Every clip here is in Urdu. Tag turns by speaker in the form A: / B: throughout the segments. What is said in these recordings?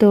A: 2।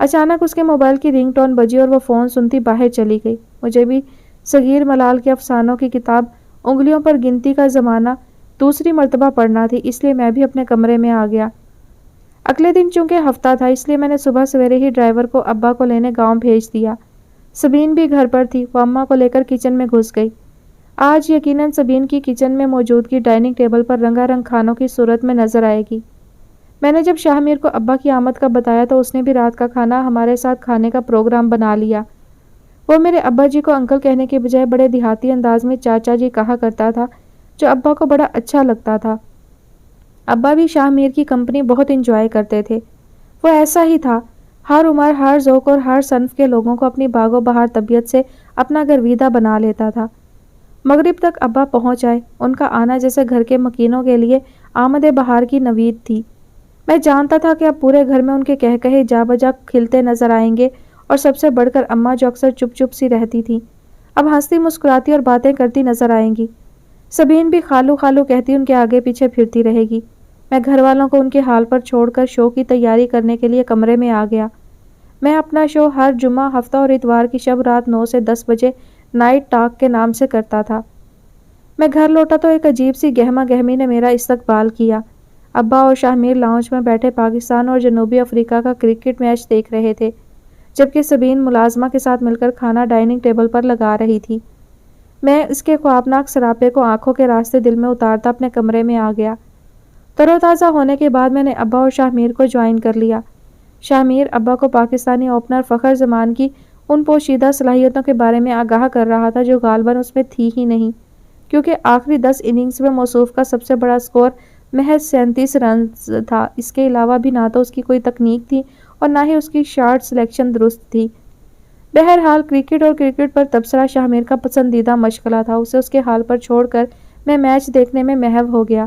B: اچانک اس کے موبائل کی رنگ ٹون بجی اور وہ فون سنتی باہر چلی گئی۔ مجھے بھی صغیر ملال کے افسانوں کی کتاب انگلیوں پر گنتی کا زمانہ دوسری مرتبہ پڑھنا تھی، اس لیے میں بھی اپنے کمرے میں آ گیا۔ اگلے دن چونکہ ہفتہ تھا اس لیے میں نے صبح سویرے ہی ڈرائیور کو ابا کو لینے گاؤں بھیج دیا۔ سبین بھی گھر پر تھی، وہ اماں کو لے کر کچن میں گھس گئی۔ آج یقیناً سبین کی کچن میں موجودگی ڈائننگ ٹیبل پر رنگا رنگ کھانوں کی صورت میں نظر آئے گی۔ میں نے جب شاہ میر کو ابا کی آمد کا بتایا تو اس نے بھی رات کا کھانا ہمارے ساتھ کھانے کا پروگرام بنا لیا۔ وہ میرے ابا جی کو انکل کہنے کے بجائے بڑے دیہاتی انداز میں چاچا جی کہا کرتا تھا، جو ابا کو بڑا اچھا لگتا تھا۔ ابا بھی شاہ میر کی کمپنی بہت انجوائے کرتے تھے۔ وہ ایسا ہی تھا، ہر عمر، ہر ذوق اور ہر صنف کے لوگوں کو اپنی باغ و بہار طبیعت سے اپنا گرویدہ بنا لیتا تھا۔ مغرب تک ابا پہنچ آئے، ان کا آنا جیسے گھر کے مکینوں کے لیے آمد بہار کی نوید تھی۔ میں جانتا تھا کہ اب پورے گھر میں ان کے کہے جا بجا کھلتے نظر آئیں گے، اور سب سے بڑھ کر اماں جو اکثر چپ چپ سی رہتی تھی، اب ہنستی مسکراتی اور باتیں کرتی نظر آئیں گی۔ سبین بھی خالو خالو کہتی ان کے آگے پیچھے پھرتی رہے گی۔ میں گھر والوں کو ان کے حال پر چھوڑ کر شو کی تیاری کرنے کے لیے کمرے میں آ گیا۔ میں اپنا شو ہر جمعہ، ہفتہ اور اتوار کی شب رات 9 سے 10 بجے نائٹ ٹاک کے نام سے کرتا تھا۔ میں گھر لوٹا تو ایک عجیب سی گہما گہمی نے میرا استقبال کیا۔ ابا اور شاہ میر لاؤنج میں بیٹھے پاکستان اور جنوبی افریقہ کا کرکٹ میچ دیکھ رہے تھے، جبکہ سبین ملازمہ کے ساتھ مل کر کھانا ڈائننگ ٹیبل پر لگا رہی تھی۔ میں اس کے خوابناک سراپے کو آنکھوں کے راستے دل میں اتارتا اپنے کمرے میں آ گیا۔ تر و تازہ ہونے کے بعد میں نے ابا اور شاہ میر کو جوائن کر لیا۔ شاہ میر ابا کو پاکستانی اوپنر فخر زمان کی ان پوشیدہ صلاحیتوں کے بارے میں آگاہ کر رہا تھا جو غالباً اس میں تھی ہی نہیں، کیونکہ آخری 10 اننگز میں موصوف کا سب سے بڑا سکور محض 37 رنز تھا۔ اس کے علاوہ بھی نہ تو اس کی کوئی تکنیک تھی اور نہ ہی اس کی شاٹ سلیکشن درست تھی۔ بہرحال کرکٹ اور کرکٹ پر تبصرہ شاہ میر کا پسندیدہ مشغلہ تھا۔ اسے اس کے حال پر چھوڑ کر میں میچ دیکھنے میں محو ہو گیا۔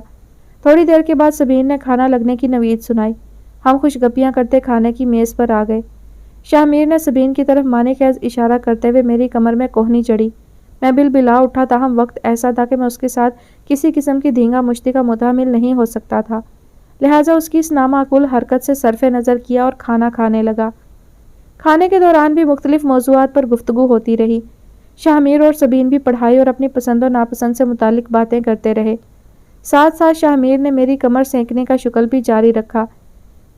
B: تھوڑی دیر کے بعد سبین نے کھانا لگنے کی نوید سنائی۔ ہم خوش گپیاں کرتے کھانے کی میز پر آ گئے۔ شاہ میر نے سبین کی طرف معنی خیز اشارہ کرتے ہوئے میری کمر میں کوہنی چڑھی۔ میں بلا اٹھا، تاہم وقت ایسا تھا کہ میں اس کے ساتھ کسی قسم کی دھینگا مشتی کا متحمل نہیں ہو سکتا تھا، لہٰذا اس کی اس نامعقول حرکت سے صرف نظر کیا اور کھانا کھانے لگا۔ کھانے کے دوران بھی مختلف موضوعات پر گفتگو ہوتی رہی۔ شاہ میر اور سبین بھی پڑھائی اور اپنی پسند و ناپسند سے متعلق باتیں کرتے رہے۔ ساتھ ساتھ شاہ میر نے میری کمر سینکنے کا شغل بھی جاری رکھا۔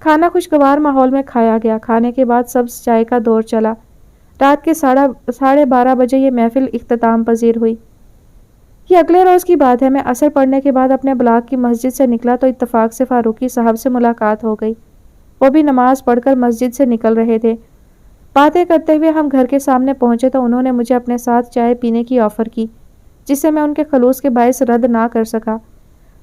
B: کھانا خوشگوار ماحول میں کھایا گیا۔ کھانے کے بعد سبز چائے کا دور چلا۔ رات کے 12:30 بجے یہ محفل اختتام پذیر ہوئی۔ یہ اگلے روز کی بات ہے۔ میں عصر پڑھنے کے بعد اپنے بلاک کی مسجد سے نکلا تو اتفاق سے فاروقی صاحب سے ملاقات ہو گئی۔ وہ بھی نماز پڑھ کر مسجد سے نکل رہے تھے۔ باتیں کرتے ہوئے ہم گھر کے سامنے پہنچے تو انہوں نے مجھے اپنے ساتھ چائے پینے کی آفر کی، جسے میں ان کے خلوص کے باعث رد نہ کر سکا۔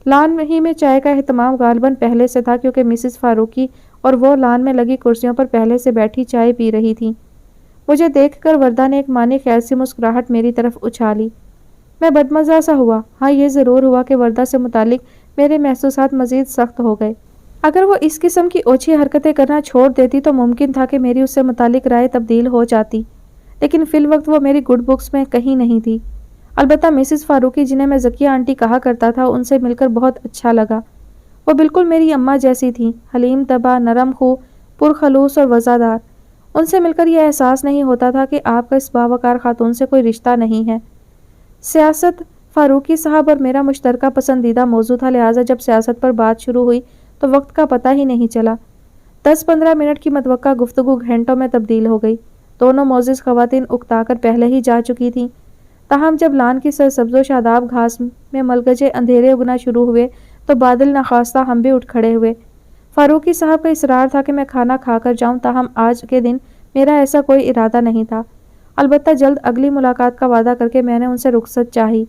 B: لان ہی میں چائے کا اہتمام غالباً پہلے سے تھا، کیونکہ مسز فاروقی اور وہ لان میں لگی کرسیوں پر پہلے سے بیٹھی چائے پی رہی تھیں۔ مجھے دیکھ کر وردہ نے ایک معنی خیز سی مسکراہٹ میری طرف اچھالی۔ میں بدمزہ سا ہوا۔ ہاں، یہ ضرور ہوا کہ وردہ سے متعلق میرے محسوسات مزید سخت ہو گئے۔ اگر وہ اس قسم کی اوچھی حرکتیں کرنا چھوڑ دیتی تو ممکن تھا کہ میری اس سے متعلق رائے تبدیل ہو جاتی، لیکن فی الوقت وہ میری گڈ بکس میں کہیں نہیں تھی۔ البتہ مسز فاروقی، جنہیں میں ذکیہ آنٹی کہا کرتا تھا، ان سے مل کر بہت اچھا لگا۔ وہ بالکل میری اماں جیسی تھیں، حلیم طبع، نرم خو، پرخلوص اور وفادار۔ ان سے مل کر یہ احساس نہیں ہوتا تھا کہ آپ کا اس باوقار خاتون سے کوئی رشتہ نہیں ہے۔ سیاست فاروقی صاحب اور میرا مشترکہ پسندیدہ موضوع تھا، لہٰذا جب سیاست پر بات شروع ہوئی تو وقت کا پتہ ہی نہیں چلا۔ 10-15 منٹ کی متوقع گفتگو گھنٹوں میں تبدیل ہو گئی۔ دونوں معزز خواتین اکتا کر پہلے ہی جا چکی تھیں، تاہم جب لان کی سرسبز و شاداب گھاس میں ملگجے اندھیرے اگنا شروع ہوئے تو بادل نخواستہ ہم بھی اٹھ کھڑے ہوئے۔ فاروقی صاحب کا اصرار تھا کہ میں کھانا کھا کر جاؤں، تاہم آج کے دن میرا ایسا کوئی ارادہ نہیں تھا۔ البتہ جلد اگلی ملاقات کا وعدہ کر کے میں نے ان سے رخصت چاہی۔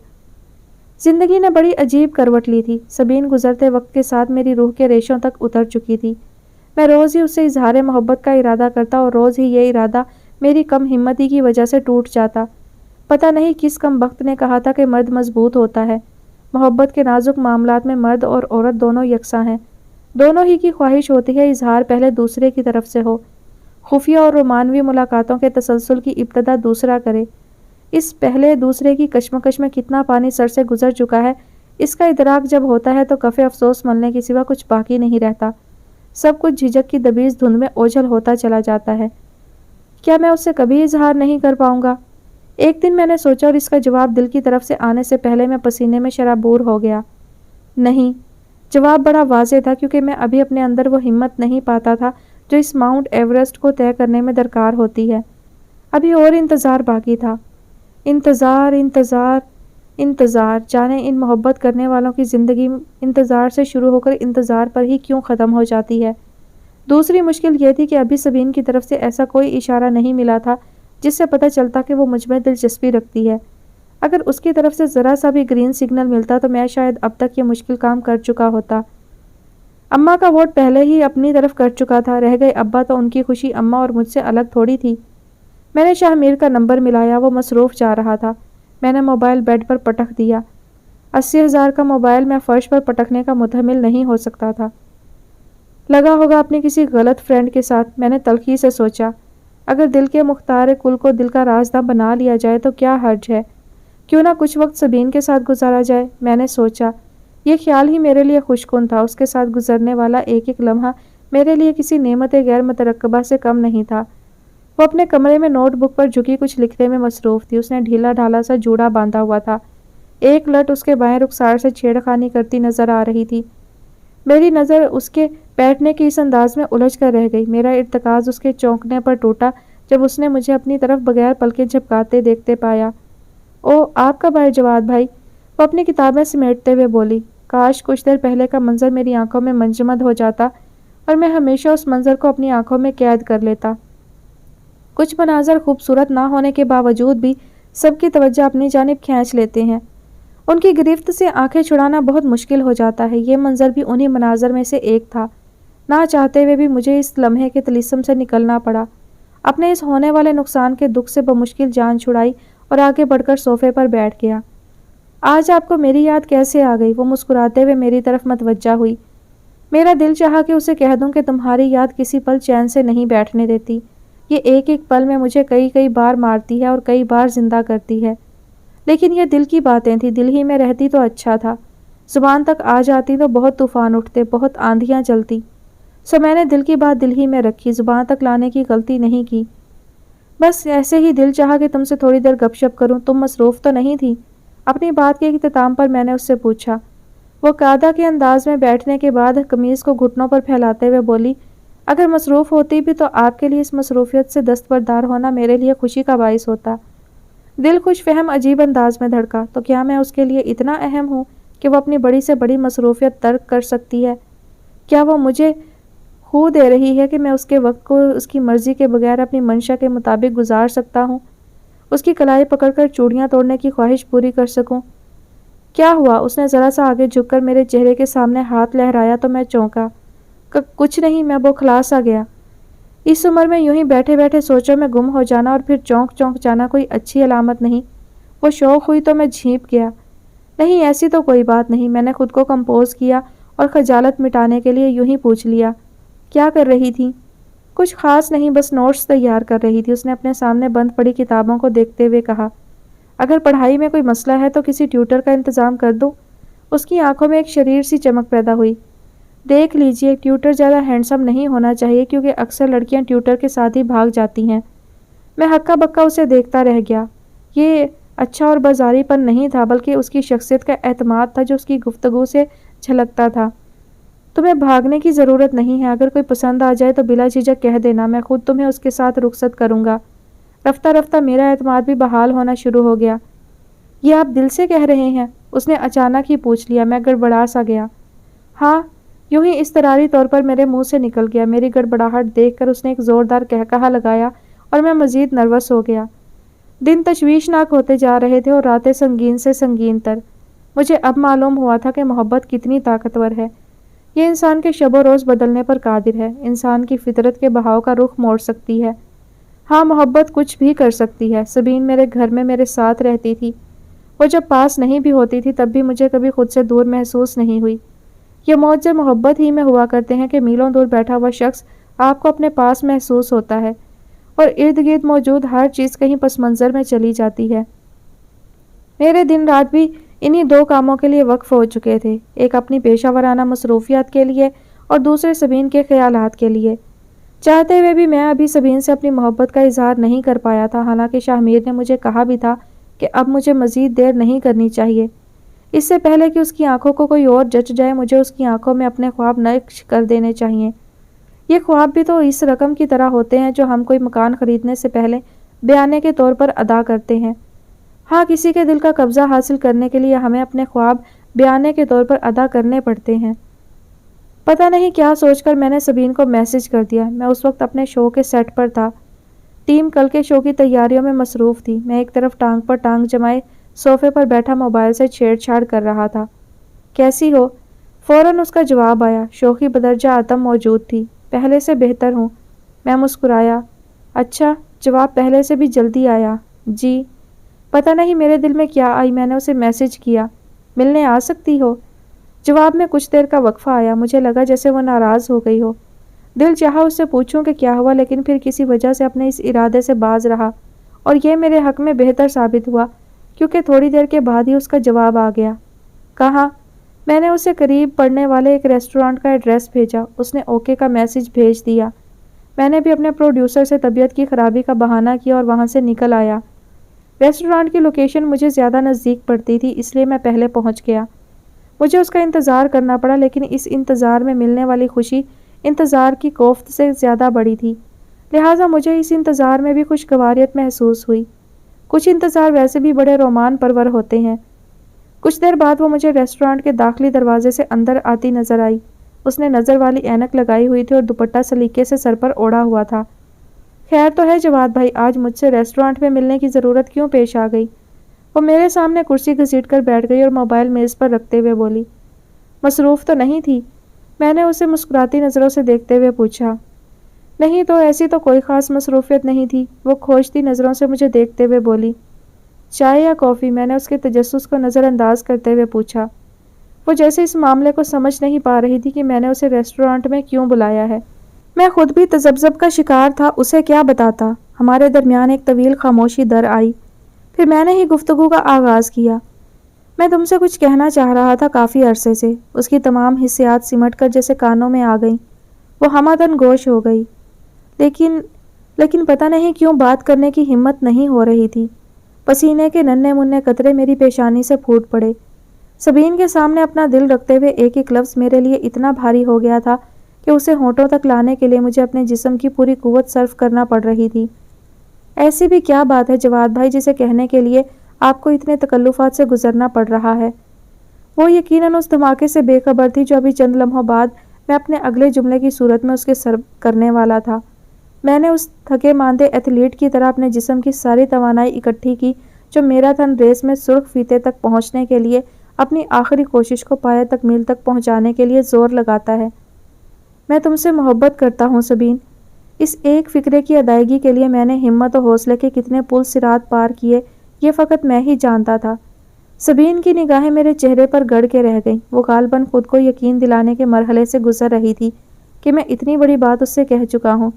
B: زندگی نے بڑی عجیب کروٹ لی تھی۔ سبین گزرتے وقت کے ساتھ میری روح کے ریشوں تک اتر چکی تھی۔ میں روز ہی اس سے اظہار محبت کا ارادہ کرتا اور روز ہی یہ ارادہ میری کم ہمتی کی وجہ سے ٹوٹ جاتا۔ پتہ نہیں کس کم بخت نے کہا تھا کہ مرد مضبوط ہوتا ہے۔ محبت کے نازک معاملات میں مرد اور عورت دونوں یکساں ہیں۔ دونوں ہی کی خواہش ہوتی ہے اظہار پہلے دوسرے کی طرف سے ہو، خفیہ اور رومانوی ملاقاتوں کے تسلسل کی ابتدا دوسرا کرے۔ اس پہلے دوسرے کی کشمکش میں کتنا پانی سر سے گزر چکا ہے، اس کا ادراک جب ہوتا ہے تو کفِ افسوس ملنے کے سوا کچھ باقی نہیں رہتا۔ سب کچھ جھجک کی دبیز دھند میں اوجھل ہوتا چلا جاتا ہے۔ کیا میں اس سے کبھی اظہار نہیں کر پاؤں گا؟ ایک دن میں نے سوچا اور اس کا جواب دل کی طرف سے آنے سے پہلے میں پسینے میں شرابور ہو گیا۔ نہیں۔ جواب بڑا واضح تھا کیونکہ میں ابھی اپنے اندر وہ ہمت نہیں پاتا تھا جو اس ماؤنٹ ایورسٹ کو طے کرنے میں درکار ہوتی ہے۔ ابھی اور انتظار باقی تھا۔ انتظار، انتظار، انتظار، جانے ان محبت کرنے والوں کی زندگی انتظار سے شروع ہو کر انتظار پر ہی کیوں ختم ہو جاتی ہے۔ دوسری مشکل یہ تھی کہ ابھی سبین کی طرف سے ایسا کوئی اشارہ نہیں ملا تھا جس سے پتہ چلتا کہ وہ مجھ میں دلچسپی رکھتی ہے۔ اگر اس کی طرف سے ذرا سا بھی گرین سگنل ملتا تو میں شاید اب تک یہ مشکل کام کر چکا ہوتا۔ اماں کا ووٹ پہلے ہی اپنی طرف کر چکا تھا، رہ گئے ابا تو ان کی خوشی اماں اور مجھ سے الگ تھوڑی تھی۔ میں نے شاہ میر کا نمبر ملایا، وہ مصروف جا رہا تھا۔ میں نے موبائل بیڈ پر پٹک دیا۔ 80,000 کا موبائل میں فرش پر پٹکنے کا متحمل نہیں ہو سکتا تھا۔ لگا ہوگا اپنی کسی غلط فرینڈ کے ساتھ، میں نے تلخی سے سوچا۔ اگر دل کے مختار کل کو دل کا رازداں بنا لیا جائے تو کیا حرج ہے؟ کیوں نہ کچھ وقت سبین کے ساتھ گزارا جائے، میں نے سوچا۔ یہ خیال ہی میرے لیے خوشکن تھا، اس کے ساتھ گزرنے والا ایک ایک لمحہ میرے لیے کسی نعمت غیر مترقبہ سے کم نہیں تھا۔ وہ اپنے کمرے میں نوٹ بک پر جھکی کچھ لکھنے میں مصروف تھی۔ اس نے ڈھیلا ڈھالا سا جوڑا باندھا ہوا تھا۔ ایک لٹ اس کے بائیں رخسار سے چھیڑخانی کرتی نظر آ رہی تھی۔ میری نظر اس کے بیٹھنے کے اس انداز میں الجھ کر رہ گئی۔ میرا ارتکاز اس کے چونکنے پر ٹوٹا جب اس نے مجھے اپنی طرف بغیر پلکیں جھپکاتے دیکھتے پایا۔ او، آپ کب آئے جواد بھائی؟ وہ اپنی کتابیں سمیٹتے ہوئے بولی۔ کاش کچھ دیر پہلے کا منظر میری آنکھوں میں منجمد ہو جاتا اور میں ہمیشہ اس منظر کو اپنی آنکھوں میں قید کر لیتا۔ کچھ مناظر خوبصورت نہ ہونے کے باوجود بھی سب کی توجہ اپنی جانب کھینچ لیتے ہیں۔ ان کی گرفت سے آنکھیں چھڑانا بہت مشکل ہو جاتا ہے۔ یہ منظر بھی انہی مناظر میں سے ایک تھا۔ نہ چاہتے ہوئے بھی مجھے اس لمحے کے طلسم سے نکلنا پڑا۔ اپنے اس ہونے والے نقصان کے دکھ سے بمشکل جان چھڑائی اور آگے بڑھ کر صوفے پر بیٹھ گیا۔ آج آپ کو میری یاد کیسے آ گئی؟ وہ مسکراتے ہوئے میری طرف متوجہ ہوئی۔ میرا دل چاہا کہ اسے کہہ دوں کہ تمہاری یاد کسی پل چین سے نہیں بیٹھنے دیتی۔ یہ ایک ایک پل میں مجھے کئی بار مارتی ہے اور کئی بار زندہ کرتی ہے۔ لیکن یہ دل کی باتیں تھیں، دل ہی میں رہتی تو اچھا تھا۔ زبان تک آ جاتی تو بہت طوفان اٹھتے، بہت آندھیاں چلتی۔ سو میں نے دل کی بات دل ہی میں رکھی، زبان تک لانے کی غلطی نہیں کی۔ بس ایسے ہی دل چاہا کہ تم سے تھوڑی دیر گپ شپ کروں۔ تم مصروف تو نہیں تھی؟ اپنی بات کے اختتام پر میں نے اس سے پوچھا۔ وہ قاعدہ کے انداز میں بیٹھنے کے بعد قمیض کو گھٹنوں پر پھیلاتے ہوئے بولی، اگر مصروف ہوتی بھی تو آپ کے لیے اس مصروفیت سے دستبردار ہونا میرے لیے خوشی کا باعث ہوتا۔ دل خوش فہم عجیب انداز میں دھڑکا۔ تو کیا میں اس کے لیے اتنا اہم ہوں کہ وہ اپنی بڑی سے بڑی مصروفیت ترک کر سکتی ہے؟ کیا وہ مجھے خو دے رہی ہے کہ میں اس کے وقت کو اس کی مرضی کے بغیر اپنی منشا کے مطابق گزار سکتا ہوں، اس کی کلائی پکڑ کر چوڑیاں توڑنے کی خواہش پوری کر سکوں؟ کیا ہوا؟ اس نے ذرا سا آگے جھک کر میرے چہرے کے سامنے ہاتھ لہرایا تو میں چونکا۔ کچھ نہیں، میں بوکھلا سا گیا۔ اس عمر میں یوں ہی بیٹھے بیٹھے سوچوں میں گم ہو جانا اور پھر چونک جانا کوئی اچھی علامت نہیں۔ وہ شوق ہوئی تو میں جھیپ گیا۔ نہیں، ایسی تو کوئی بات نہیں۔ میں نے خود کو کمپوز کیا اور خجالت مٹانے کے لیے یوں ہی پوچھ لیا، کیا کر رہی تھی؟ کچھ خاص نہیں، بس نوٹس تیار کر رہی تھی۔ اس نے اپنے سامنے بند پڑی کتابوں کو دیکھتے ہوئے کہا۔ اگر پڑھائی میں کوئی مسئلہ ہے تو کسی ٹیوٹر کا انتظام کر دوں؟ اس کی آنکھوں میں ایک شریر سی چمک پیدا ہوئی۔ دیکھ لیجئے، ٹیوٹر زیادہ ہینڈسم نہیں ہونا چاہیے کیونکہ اکثر لڑکیاں ٹیوٹر کے ساتھ ہی بھاگ جاتی ہیں۔ میں ہکا بکا اسے دیکھتا رہ گیا۔ یہ اچھا اور بازاری پن نہیں تھا بلکہ اس کی شخصیت کا اعتماد تھا جو اس کی گفتگو سے جھلکتا تھا۔ تمہیں بھاگنے کی ضرورت نہیں ہے، اگر کوئی پسند آ جائے تو بلا جھجک کہہ دینا، میں خود تمہیں اس کے ساتھ رخصت کروں گا۔ رفتہ رفتہ میرا اعتماد بھی بحال ہونا شروع ہو گیا۔ یہ آپ دل سے کہہ رہے ہیں؟ اس نے اچانک ہی پوچھ لیا۔ میں گڑبڑا سا گیا۔ ہاں، یوں ہی اضطراری طور پر میرے منہ سے نکل گیا۔ میری گڑبڑاہٹ دیکھ کر اس نے ایک زوردار قہقہا لگایا اور میں مزید نروس ہو گیا۔ دن تشویشناک ہوتے جا رہے تھے اور راتیں سنگین سے سنگین تر۔ مجھے اب معلوم ہوا تھا کہ محبت کتنی طاقتور ہے۔ یہ انسان کے شب و روز بدلنے پر قادر ہے، انسان کی فطرت کے بہاؤ کا رخ موڑ سکتی ہے۔ ہاں، محبت کچھ بھی کر سکتی ہے۔ سبین میرے گھر میں میرے ساتھ رہتی تھی۔ وہ جب پاس نہیں بھی ہوتی تھی تب بھی مجھے کبھی خود سے دور محسوس نہیں ہوئی۔ یہ معجزے محبت ہی میں ہوا کرتے ہیں کہ میلوں دور بیٹھا ہوا شخص آپ کو اپنے پاس محسوس ہوتا ہے اور ارد گرد موجود ہر چیز کہیں پس منظر میں چلی جاتی ہے۔ میرے دن رات بھی انہی دو کاموں کے لیے وقف ہو چکے تھے، ایک اپنی پیشہ ورانہ مصروفیات کے لیے اور دوسرے سبین کے خیالات کے لیے۔ چاہتے ہوئے بھی میں ابھی سبین سے اپنی محبت کا اظہار نہیں کر پایا تھا، حالانکہ شاہ میر نے مجھے کہا بھی تھا کہ اب مجھے مزید دیر نہیں کرنی چاہیے۔ اس سے پہلے کہ اس کی آنکھوں کو کوئی اور جچ جائے، مجھے اس کی آنکھوں میں اپنے خواب نقش کر دینے چاہیے۔ یہ خواب بھی تو اس رقم کی طرح ہوتے ہیں جو ہم کوئی مکان خریدنے سے پہلے بیانے کے طور پر ادا کرتے ہیں۔ ہاں، کسی کے دل کا قبضہ حاصل کرنے کے لیے ہمیں اپنے خواب بیانے کے طور پر ادا کرنے پڑتے ہیں۔ پتہ نہیں کیا سوچ کر میں نے سبین کو میسج کر دیا۔ میں اس وقت اپنے شو کے سیٹ پر تھا۔ ٹیم کل کے شو کی تیاریوں میں مصروف تھی۔ میں ایک طرف ٹانگ پر ٹانگ جمائے صوفے پر بیٹھا موبائل سے چھیڑ چھاڑ کر رہا تھا۔ کیسی ہو؟ فوراً اس کا جواب آیا۔ شوخی بدرجہ آتم موجود تھی۔ پہلے سے بہتر ہوں۔ میں مسکرایا۔ اچھا، جواب پہلے سے بھی جلدی آیا۔ جی۔ پتہ نہیں میرے دل میں کیا آئی، میں نے اسے میسج کیا، ملنے آ سکتی ہو؟ جواب میں کچھ دیر کا وقفہ آیا۔ مجھے لگا جیسے وہ ناراض ہو گئی ہو۔ دل چاہا اس سے پوچھوں کہ کیا ہوا، لیکن پھر کسی وجہ سے اپنے اس ارادے سے باز رہا، اور یہ میرے حق میں بہتر ثابت ہوا، کیونکہ تھوڑی دیر کے بعد ہی اس کا جواب آ گیا۔ کہاں؟ میں نے اسے قریب پڑنے والے ایک ریسٹورانٹ کا ایڈریس بھیجا۔ اس نے اوکے کا میسج بھیج دیا۔ میں نے بھی اپنے پروڈیوسر سے طبیعت کی خرابی کا بہانہ کیا اور وہاں سے نکل آیا۔ ریسٹورانٹ کی لوکیشن مجھے زیادہ نزدیک پڑتی تھی، اس لیے میں پہلے پہنچ گیا۔ مجھے اس کا انتظار کرنا پڑا، لیکن اس انتظار میں ملنے والی خوشی انتظار کی کوفت سے زیادہ بڑی تھی، لہٰذا مجھے اس انتظار میں بھی خوشگواریت محسوس ہوئی۔ کچھ انتظار ویسے بھی بڑے رومان پرور ہوتے ہیں۔ کچھ دیر بعد وہ مجھے ریسٹورانٹ کے داخلی دروازے سے اندر آتی نظر آئی۔ اس نے نظر والی اینک لگائی ہوئی تھی اور دوپٹہ سلیقے سے سر پر اوڑھا ہوا تھا۔ خیر تو ہے جواد بھائی، آج مجھ سے ریسٹورانٹ میں ملنے کی ضرورت کیوں پیش آ گئی؟ وہ میرے سامنے کرسی گھسیٹ کر بیٹھ گئی اور موبائل میز پر رکھتے ہوئے بولی۔ مصروف تو نہیں تھی؟ میں نے اسے مسکراتی نظروں سے دیکھتے ہوئے پوچھا۔ نہیں تو ایسی تو کوئی خاص مصروفیت نہیں تھی، وہ کھوجتی نظروں سے مجھے دیکھتے ہوئے بولی۔ چائے یا کافی؟ میں نے اس کے تجسس کو نظر انداز کرتے ہوئے پوچھا۔ وہ جیسے اس معاملے کو سمجھ نہیں پا رہی تھی کہ میں نے اسے ریسٹورانٹ میں کیوں بلایا ہے۔ میں خود بھی تذبذب کا شکار تھا، اسے کیا بتاتا۔ ہمارے درمیان ایک طویل خاموشی در آئی۔ پھر میں نے ہی گفتگو کا آغاز کیا۔ میں تم سے کچھ کہنا چاہ رہا تھا کافی عرصے سے۔ اس کی تمام حسیات سمٹ کر جیسے کانوں میں آ گئیں۔ وہ ہمادن گوش ہو گئی، لیکن پتہ نہیں کیوں بات کرنے کی ہمت نہیں ہو رہی تھی۔ پسینے کے ننھے منھے قطرے میری پیشانی سے پھوٹ پڑے۔ سبین کے سامنے اپنا دل رکھتے ہوئے ایک ایک لفظ میرے لیے اتنا بھاری ہو گیا تھا کہ اسے ہونٹوں تک لانے کے لیے مجھے اپنے جسم کی پوری قوت صرف کرنا پڑ رہی تھی۔ ایسی بھی کیا بات ہے جواد بھائی جسے کہنے کے لیے آپ کو اتنے تکلفات سے گزرنا پڑ رہا ہے؟ وہ یقیناً اس دھماکے سے بے خبر تھی جو ابھی چند لمحوں بعد میں اپنے اگلے جملے کی صورت میں اس کے سر کرنے والا تھا۔ میں نے اس تھکے ماندے ایتھلیٹ کی طرح اپنے جسم کی ساری توانائی اکٹھی کی جو میراتھن ریس میں سرخ فیتے تک پہنچنے کے لیے اپنی آخری کوشش کو پایہ تکمیل تک پہنچانے کے لیے زور لگاتا ہے۔ میں تم سے محبت کرتا ہوں سبین۔ اس ایک فکرے کی ادائیگی کے لیے میں نے ہمت و حوصلے کے کتنے پل صراط پار کیے، یہ فقط میں ہی جانتا تھا۔ سبین کی نگاہیں میرے چہرے پر گڑ کے رہ گئیں۔ وہ غالباً خود کو یقین دلانے کے مرحلے سے گزر رہی تھی کہ میں اتنی بڑی بات اس سے کہہ چکا ہوں۔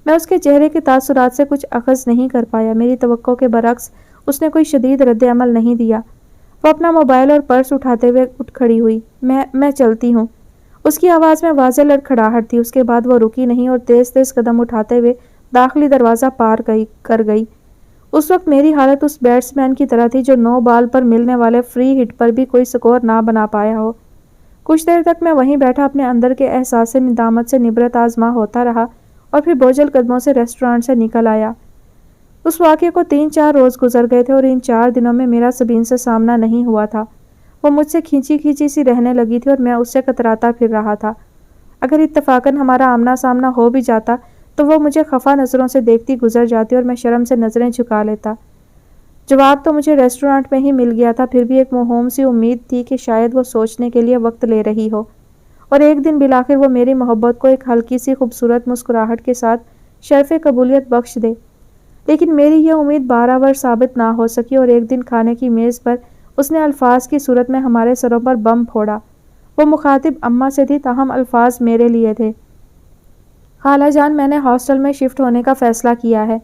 B: میں اس کے چہرے کے تاثرات سے کچھ اخذ نہیں کر پایا۔ میری توقع کے برعکس اس نے کوئی شدید رد عمل نہیں دیا۔ وہ اپنا موبائل اور پرس اٹھاتے ہوئے اٹھ کھڑی ہوئی۔ میں چلتی ہوں۔ اس کی آواز میں واضح لڑکھڑاہٹ تھی۔ اس کے بعد وہ رکی نہیں اور تیز تیز قدم اٹھاتے ہوئے داخلی دروازہ پار کر گئی۔ اس وقت میری حالت اس بیٹسمین کی طرح تھی جو 9 بال پر ملنے والے فری ہٹ پر بھی کوئی سکور نہ بنا پایا ہو۔ کچھ دیر تک میں وہیں بیٹھا اپنے اندر کے احساس ندامت سے نبرت آزما ہوتا رہا اور پھر بوجھل قدموں سے ریسٹورانٹ سے نکل آیا۔ اس واقعے کو 3-4 روز گزر گئے تھے اور ان 4 دنوں میں میرا سبین سے سامنا نہیں ہوا تھا۔ وہ مجھ سے کھینچی کھینچی سی رہنے لگی تھی اور میں اس سے کتراتا پھر رہا تھا۔ اگر اتفاقاً ہمارا آمنا سامنا ہو بھی جاتا تو وہ مجھے خفا نظروں سے دیکھتی گزر جاتی اور میں شرم سے نظریں جھکا لیتا۔ جواب تو مجھے ریسٹورانٹ میں ہی مل گیا تھا، پھر بھی ایک موہوم سی امید تھی کہ شاید وہ سوچنے کے لیے وقت لے رہی ہو اور ایک دن بالآخر وہ میری محبت کو ایک ہلکی سی خوبصورت مسکراہٹ کے ساتھ شرف قبولیت بخش دے۔ لیکن میری یہ امید 12 ور ثابت نہ ہو سکی اور ایک دن کھانے کی میز پر اس نے الفاظ کی صورت میں ہمارے سروں پر بم پھوڑا۔ وہ مخاطب اماں سے تھی، تاہم الفاظ میرے لیے تھے۔ خالہ جان، میں نے ہاسٹل میں شفٹ ہونے کا فیصلہ کیا ہے۔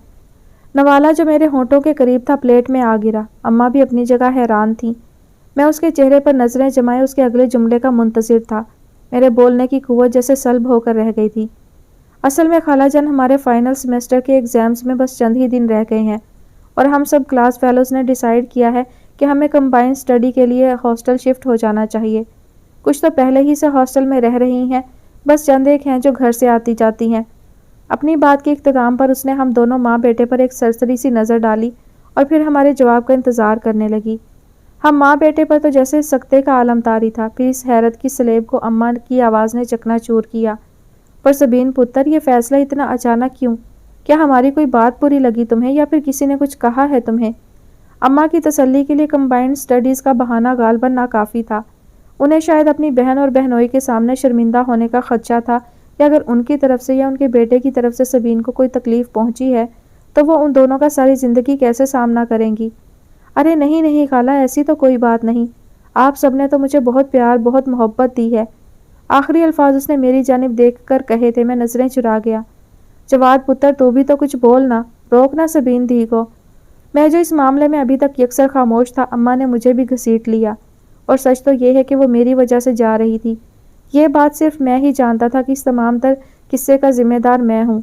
B: نوالہ جو میرے ہونٹوں کے قریب تھا پلیٹ میں آ گرا۔ اماں بھی اپنی جگہ حیران تھیں۔ میں اس کے چہرے پر نظریں جمائے اس کے اگلے جملے کا منتظر تھا۔ میرے بولنے کی قوت جیسے سلب ہو کر رہ گئی تھی۔ اصل میں خالہ جان، ہمارے فائنل سیمسٹر کے ایگزامز میں بس چند ہی دن رہ گئے ہیں اور ہم سب کلاس فیلوز نے ڈیسائیڈ کیا ہے کہ ہمیں کمبائنڈ اسٹڈی کے لیے ہاسٹل شفٹ ہو جانا چاہیے۔ کچھ تو پہلے ہی سے ہاسٹل میں رہ رہی ہیں، بس چند ایک ہیں جو گھر سے آتی جاتی ہیں۔ اپنی بات کے اختتام پر اس نے ہم دونوں ماں بیٹے پر ایک سرسری سی نظر ڈالی اور پھر ہمارے جواب کا انتظار کرنے لگی۔ ہم ماں بیٹے پر تو جیسے سکتے کا عالم طاری تھا، پھر اس حیرت کی سلیب کو اماں کی آواز نے چکنا چور کیا۔ پر سبین پتر، یہ فیصلہ اتنا اچانک کیوں؟ کیا ہماری کوئی بات بری لگی تمہیں یا پھر کسی نے کچھ کہا ہے تمہیں؟ اماں کی تسلی کے لیے کمبائنڈ اسٹڈیز کا بہانہ غالباً ناکافی تھا۔ انہیں شاید اپنی بہن اور بہنوئی کے سامنے شرمندہ ہونے کا خدشہ تھا کہ اگر ان کی طرف سے یا ان کے بیٹے کی طرف سے سبین کو کوئی تکلیف پہنچی ہے تو وہ ان دونوں کا ساری زندگی کیسے سامنا کریں گی۔ ارے نہیں نہیں خالہ، ایسی تو کوئی بات نہیں، آپ سب نے تو مجھے بہت پیار بہت محبت دی ہے۔ آخری الفاظ اس نے میری جانب دیکھ کر کہے تھے۔ میں نظریں چرا گیا۔ جواد پتر، تو بھی تو کچھ بولنا، روکنا سبین دی کو۔ میں جو اس معاملے میں ابھی تک یکسر خاموش تھا، اماں نے مجھے بھی گھسیٹ لیا، اور سچ تو یہ ہے کہ وہ میری وجہ سے جا رہی تھی۔ یہ بات صرف میں ہی جانتا تھا کہ اس تمام تر قصے کا ذمہ دار میں ہوں۔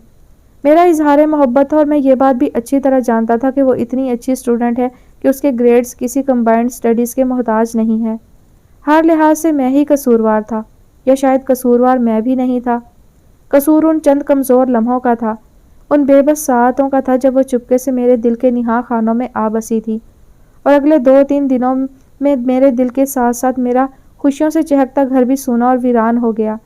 B: میرا اظہار محبت تھا اور میں یہ بات بھی اچھی طرح جانتا تھا کہ وہ اتنی اچھی اسٹوڈنٹ ہے کہ اس کے گریڈز کسی کمبائنڈ اسٹڈیز کے محتاج نہیں ہیں۔ ہر لحاظ سے میں ہی قصوروار تھا، یا شاید قصوروار میں بھی نہیں تھا۔ قصور ان چند کمزور لمحوں کا تھا، ان بے بس ساعتوں کا تھا جب وہ چپکے سے میرے دل کے نہاں خانوں میں آ بسی تھی، اور اگلے 2-3 دنوں میں میرے دل کے ساتھ ساتھ میرا خوشیوں سے چہکتا گھر بھی سونا اور ویران ہو گیا۔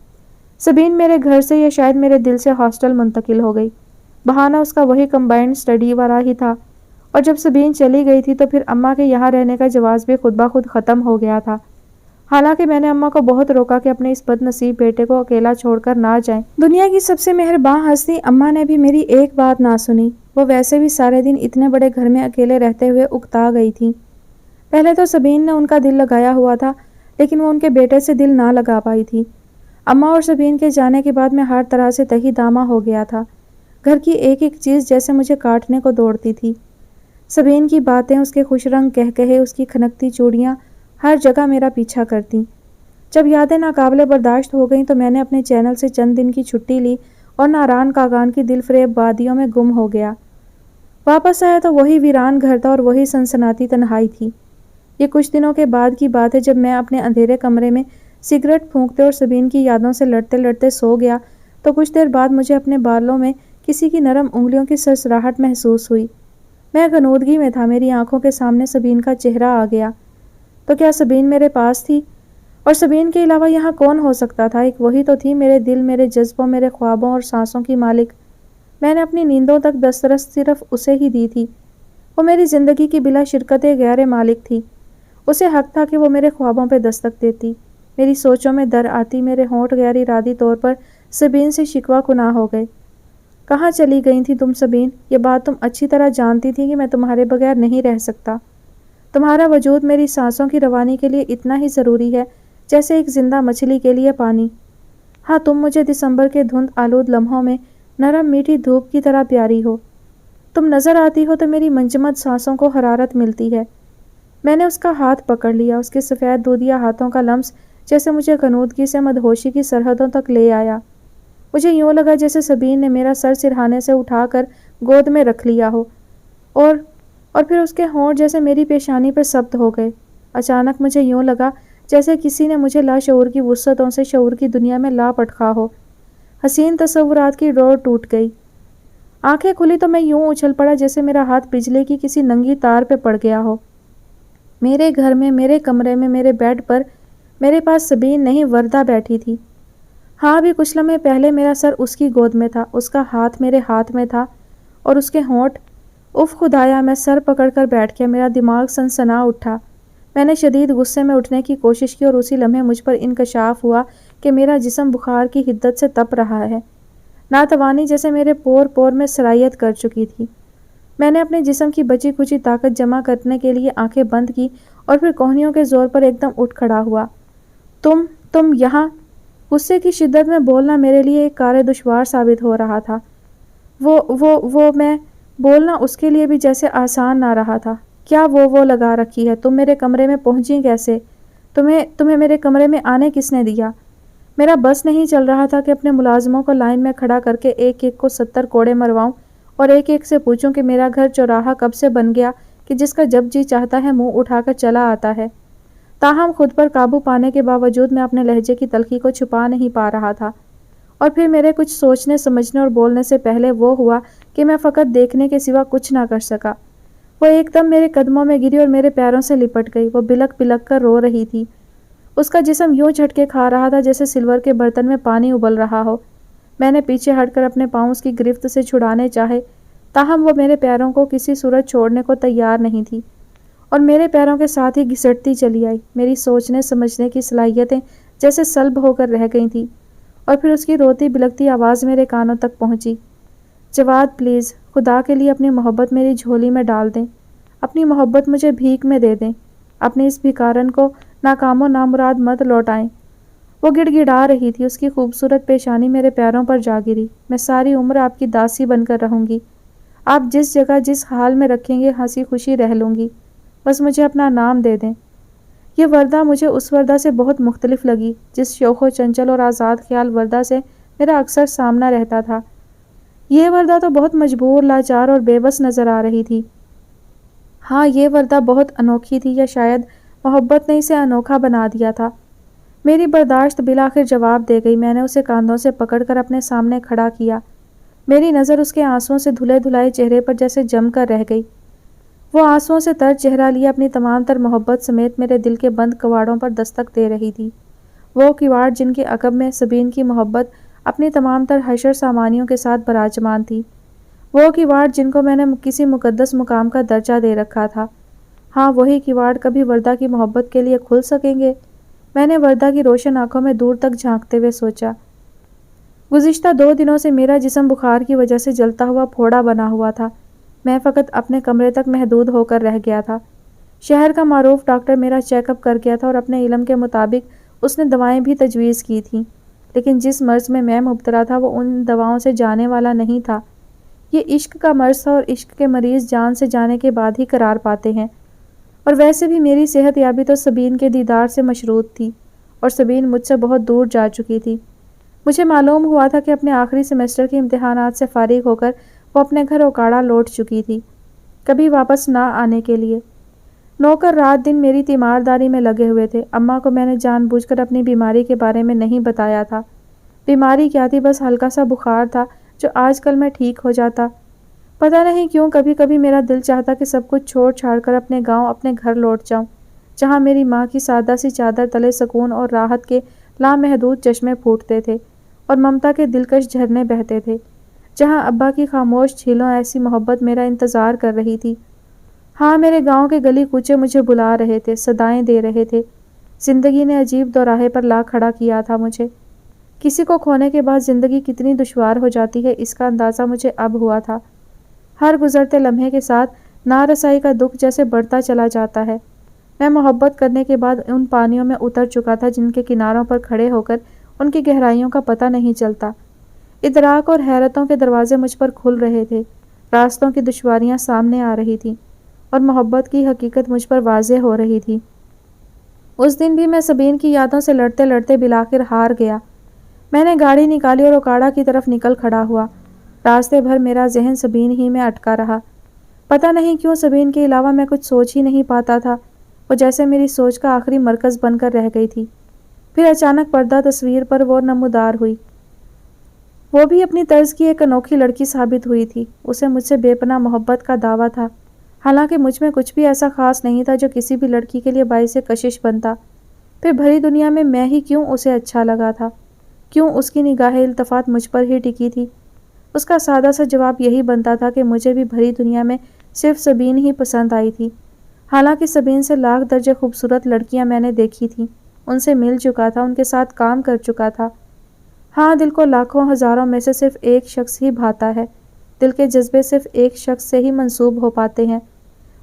B: سبین میرے گھر سے یا شاید میرے دل سے ہاسٹل منتقل ہو گئی۔ بہانہ اس کا وہی کمبائنڈ اسٹڈی والا ہی تھا، اور جب سبین چلی گئی تھی تو پھر اماں کے یہاں رہنے کا جواز بھی خود بخود ختم ہو گیا تھا۔ حالانکہ میں نے اماں کو بہت روکا کہ اپنے اس بد نصیب بیٹے کو اکیلا چھوڑ کر نہ جائیں۔ دنیا کی سب سے مہرباں ہستی اماں نے بھی میری ایک بات نہ سنی۔ وہ ویسے بھی سارے دن اتنے بڑے گھر میں اکیلے رہتے ہوئے اکتا گئی تھی۔ پہلے تو سبین نے ان کا دل لگایا ہوا تھا، لیکن وہ ان کے بیٹے سے دل نہ لگا پائی تھی۔ اماں اور سبین کے جانے کے بعد میں ہر طرح سے تہی دامہ ہو گیا تھا۔ گھر کی ایک ایک چیز جیسے مجھے کاٹنے کو دوڑتی تھی۔ سبین کی باتیں، اس کے خوش رنگ کہکہے، اس کی کھنکتی چوڑیاں ہر جگہ میرا پیچھا کرتیں۔ جب یادیں ناقابل برداشت ہو گئیں تو میں نے اپنے چینل سے چند دن کی چھٹی لی اور ناران کاغان کی دل فریب وادیوں میں گم ہو گیا۔ واپس آیا تو وہی ویران گھر تھا اور وہی سنسناتی تنہائی تھی۔ یہ کچھ دنوں کے بعد کی بات ہے جب میں اپنے اندھیرے کمرے میں سگریٹ پھونکتے اور سبین کی یادوں سے لڑتے لڑتے سو گیا تو کچھ دیر بعد مجھے اپنے بالوں میں کسی کی نرم انگلیوں کی سرسراہٹ محسوس ہوئی۔ میں غنودگی میں تھا، میری آنکھوں کے سامنے سبین کا چہرہ آ گیا۔ تو کیا سبین میرے پاس تھی؟ اور سبین کے علاوہ یہاں کون ہو سکتا تھا؟ ایک وہی تو تھی، میرے دل، میرے جذبوں، میرے خوابوں اور سانسوں کی مالک۔ میں نے اپنی نیندوں تک دسترس صرف اسے ہی دی تھی۔ وہ میری زندگی کی بلا شرکت غیر مالک تھی۔ اسے حق تھا کہ وہ میرے خوابوں پہ دستک دیتی، میری سوچوں میں در آتی، میرے ہونٹ غیر ارادی طور پر سبین سے شکوہ کناں ہو گئے۔ کہاں چلی گئی تھی تم سبین؟ یہ بات تم اچھی طرح جانتی تھی کہ میں تمہارے بغیر نہیں رہ سکتا۔ تمہارا وجود میری سانسوں کی روانی کے لیے اتنا ہی ضروری ہے جیسے ایک زندہ مچھلی کے لیے پانی۔ ہاں، تم مجھے دسمبر کے دھند آلود لمحوں میں نرم میٹھی دھوپ کی طرح پیاری ہو۔ تم نظر آتی ہو تو میری منجمد سانسوں کو حرارت ملتی ہے۔ میں نے اس کا ہاتھ پکڑ لیا، اس کے سفید دودیا ہاتھوں کا لمس جیسے مجھے غنودگی سے مدہوشی کی سرحدوں تک لے آیا۔ مجھے یوں لگا جیسے سبین نے میرا سر سرہانے سے اٹھا کر گود میں رکھ لیا ہو، اور پھر اس کے ہونٹ جیسے میری پیشانی پر ثبت ہو گئے۔ اچانک مجھے یوں لگا جیسے کسی نے مجھے لاشعور کی وسعتوں سے شعور کی دنیا میں لا پٹخا ہو۔ حسین تصورات کی ڈور ٹوٹ گئی۔ آنکھیں کھلی تو میں یوں اچھل پڑا جیسے میرا ہاتھ بجلی کی کسی ننگی تار پہ پڑ گیا ہو۔ میرے گھر میں، میرے کمرے میں، میرے بیڈ پر میرے پاس سبین نہیں، وردہ بیٹھی تھی۔ ہاں، ابھی کچھ لمحے پہلے میرا سر اس کی گود میں تھا، اس کا ہاتھ میرے ہاتھ میں تھا، اور اس کے ہونٹ۔ اف خدایا! میں سر پکڑ کر بیٹھ گیا، میرا دماغ سنسنا اٹھا۔ میں نے شدید غصے میں اٹھنے کی کوشش کی اور اسی لمحے مجھ پر انکشاف ہوا کہ میرا جسم بخار کی حدت سے تپ رہا ہے۔ ناتوانی جیسے میرے پور پور میں سرایت کر چکی تھی۔ میں نے اپنے جسم کی بچی کچی طاقت جمع کرنے کے لیے آنکھیں بند کی اور پھر کوہنیوں کے زور پر ایک دم اٹھ کھڑا ہوا۔ تم یہاں؟ غصے کی شدت میں بولنا میرے لیے ایک کار دشوار ثابت ہو رہا تھا۔ وہ میں بولنا اس کے لیے بھی جیسے آسان نہ رہا تھا۔ کیا وہ لگا رکھی ہے؟ تم میرے کمرے میں پہنچی کیسے؟ تمہیں میرے کمرے میں آنے کس نے دیا؟ میرا بس نہیں چل رہا تھا کہ اپنے ملازموں کو لائن میں کھڑا کر کے ایک ایک کو 70 کوڑے مرواؤں اور ایک ایک سے پوچھوں کہ میرا گھر چوراہا کب سے بن گیا کہ جس کا جب جی چاہتا ہے منہ اٹھا کر چلا آتا ہے۔ تاہم خود پر قابو پانے کے باوجود میں اپنے لہجے کی تلخی کو چھپا نہیں پا رہا تھا، اور پھر میرے کچھ سوچنے سمجھنے اور بولنے سے پہلے وہ ہوا کہ میں فقط دیکھنے کے سوا کچھ نہ کر سکا۔ وہ ایک دم میرے قدموں میں گری اور میرے پیروں سے لپٹ گئی۔ وہ بلک بلک کر رو رہی تھی۔ اس کا جسم یوں جھٹکے کھا رہا تھا جیسے سلور کے برتن میں پانی ابل رہا ہو۔ میں نے پیچھے ہٹ کر اپنے پاؤں اس کی گرفت سے چھڑانے چاہے، تاہم وہ میرے پیروں کو کسی صورت چھوڑنے کو تیار نہیں تھی اور میرے پیروں کے ساتھ ہی گھسٹتی چلی آئی۔ میری سوچنے سمجھنے کی صلاحیتیں جیسے سلب ہو کر رہ گئی تھیں، اور پھر اس کی روتی بلکتی آواز میرے کانوں تک پہنچی۔ جواد پلیز، خدا کے لیے اپنی محبت میری جھولی میں ڈال دیں، اپنی محبت مجھے بھیک میں دے دیں، اپنی اس بھکارن کو ناکام و نامراد مت لوٹائیں۔ وہ گڑ گڑا رہی تھی۔ اس کی خوبصورت پیشانی میرے پیروں پر جا گری۔ میں ساری عمر آپ کی داسی بن کر رہوں گی، آپ جس جگہ جس حال میں رکھیں گے ہنسی خوشی رہ لوں گی، بس مجھے اپنا نام دے دیں۔ یہ وردہ مجھے اس وردہ سے بہت مختلف لگی جس شوخ و چنچل اور آزاد خیال وردہ سے میرا اکثر سامنا رہتا تھا۔ یہ وردہ تو بہت مجبور، لاچار اور بے بس نظر آ رہی تھی۔ ہاں، یہ وردہ بہت انوکھی تھی، یا شاید محبت نے اسے انوکھا بنا دیا تھا۔ میری برداشت بالآخر جواب دے گئی۔ میں نے اسے کاندھوں سے پکڑ کر اپنے سامنے کھڑا کیا۔ میری نظر اس کے آنسوؤں سے دھلے دھلائے چہرے پر جیسے جم کر رہ گئی۔ وہ آنسوؤں سے تر چہرہ لیے اپنی تمام تر محبت سمیت میرے دل کے بند کواڑوں پر دستک دے رہی تھی۔ وہ کواڑ جن کے عقب میں سبین کی محبت اپنی تمام تر حشر سامانیوں کے ساتھ براجمان تھی۔ وہ کواڑ جن کو میں نے کسی مقدس مقام کا درجہ دے رکھا تھا۔ ہاں، وہی کواڑ کبھی وردہ کی محبت کے لیے کھل سکیں گے؟ میں نے وردہ کی روشن آنکھوں میں دور تک جھانکتے ہوئے سوچا۔ گزشتہ 2 دنوں سے میرا جسم بخار کی وجہ سے جلتا ہوا پھوڑا بنا ہوا تھا۔ میں فقط اپنے کمرے تک محدود ہو کر رہ گیا تھا۔ شہر کا معروف ڈاکٹر میرا چیک اپ کر گیا تھا اور اپنے علم کے مطابق اس نے دوائیں بھی تجویز کی تھیں، لیکن جس مرض میں مبتلا تھا وہ ان دواؤں سے جانے والا نہیں تھا۔ یہ عشق کا مرض تھا، اور عشق کے مریض جان سے جانے کے بعد ہی قرار پاتے ہیں۔ اور ویسے بھی میری صحت یابی تو سبین کے دیدار سے مشروط تھی، اور سبین مجھ سے بہت دور جا چکی تھی۔ مجھے معلوم ہوا تھا کہ اپنے آخری سیمسٹر کے امتحانات سے فارغ ہو کر وہ اپنے گھر اوکاڑا لوٹ چکی تھی، کبھی واپس نہ آنے کے لیے۔ نوکر رات دن میری تیمارداری میں لگے ہوئے تھے۔ اماں کو میں نے جان بوجھ کر اپنی بیماری کے بارے میں نہیں بتایا تھا۔ بیماری کیا تھی؟ بس ہلکا سا بخار تھا جو آج کل میں ٹھیک ہو جاتا۔ پتہ نہیں کیوں کبھی کبھی میرا دل چاہتا کہ سب کچھ چھوڑ چھاڑ کر اپنے گاؤں، اپنے گھر لوٹ جاؤں، جہاں میری ماں کی سادہ سی چادر تلے سکون اور راحت کے لامحدود چشمے پھوٹتے تھے اور ممتا کے دلکش جھرنے بہتے تھے، جہاں ابا کی خاموش جھیلوں ایسی محبت میرا انتظار کر رہی تھی۔ ہاں، میرے گاؤں کے گلی کوچے مجھے بلا رہے تھے، صدائیں دے رہے تھے۔ زندگی نے عجیب دوراہے پر لا کھڑا کیا تھا مجھے۔ کسی کو کھونے کے بعد زندگی کتنی دشوار ہو جاتی ہے، اس کا اندازہ مجھے اب ہوا تھا۔ ہر گزرتے لمحے کے ساتھ نارسائی کا دکھ جیسے بڑھتا چلا جاتا ہے۔ میں محبت کرنے کے بعد ان پانیوں میں اتر چکا تھا جن کے کناروں پر کھڑے ہو کر ان کی گہرائیوں کا پتہ نہیں چلتا۔ ادراک اور حیرتوں کے دروازے مجھ پر کھل رہے تھے، راستوں کی دشواریاں سامنے آ رہی تھیں، اور محبت کی حقیقت مجھ پر واضح ہو رہی تھی۔ اس دن بھی میں سبین کی یادوں سے لڑتے لڑتے بالآخر ہار گیا۔ میں نے گاڑی نکالی اور اوکاڑا کی طرف نکل کھڑا ہوا۔ راستے بھر میرا ذہن سبین ہی میں اٹکا رہا۔ پتہ نہیں کیوں سبین کے علاوہ میں کچھ سوچ ہی نہیں پاتا تھا۔ وہ جیسے میری سوچ کا آخری مرکز بن کر رہ گئی تھی۔ پھر اچانک پردہ تصویر پر وہ نمودار ہوئی۔ وہ بھی اپنی طرز کی ایک انوکھی لڑکی ثابت ہوئی تھی۔ اسے مجھ سے بے پناہ محبت کا دعویٰ تھا، حالانکہ مجھ میں کچھ بھی ایسا خاص نہیں تھا جو کسی بھی لڑکی کے لیے باعث کشش بنتا۔ پھر بھری دنیا میں ہی کیوں اسے اچھا لگا تھا؟ کیوں اس کی نگاہ التفات مجھ پر ہی ٹکی تھی؟ اس کا سادہ سا جواب یہی بنتا تھا کہ مجھے بھی بھری دنیا میں صرف سبین ہی پسند آئی تھی، حالانکہ سبین سے لاکھ درجے خوبصورت لڑکیاں میں نے دیکھی تھیں، ان سے مل چکا تھا، ان کے ساتھ کام کر چکا تھا۔ ہاں، دل کو لاکھوں ہزاروں میں سے صرف ایک شخص ہی بھاتا ہے، دل کے جذبے صرف ایک شخص سے ہی منسوب ہو پاتے ہیں۔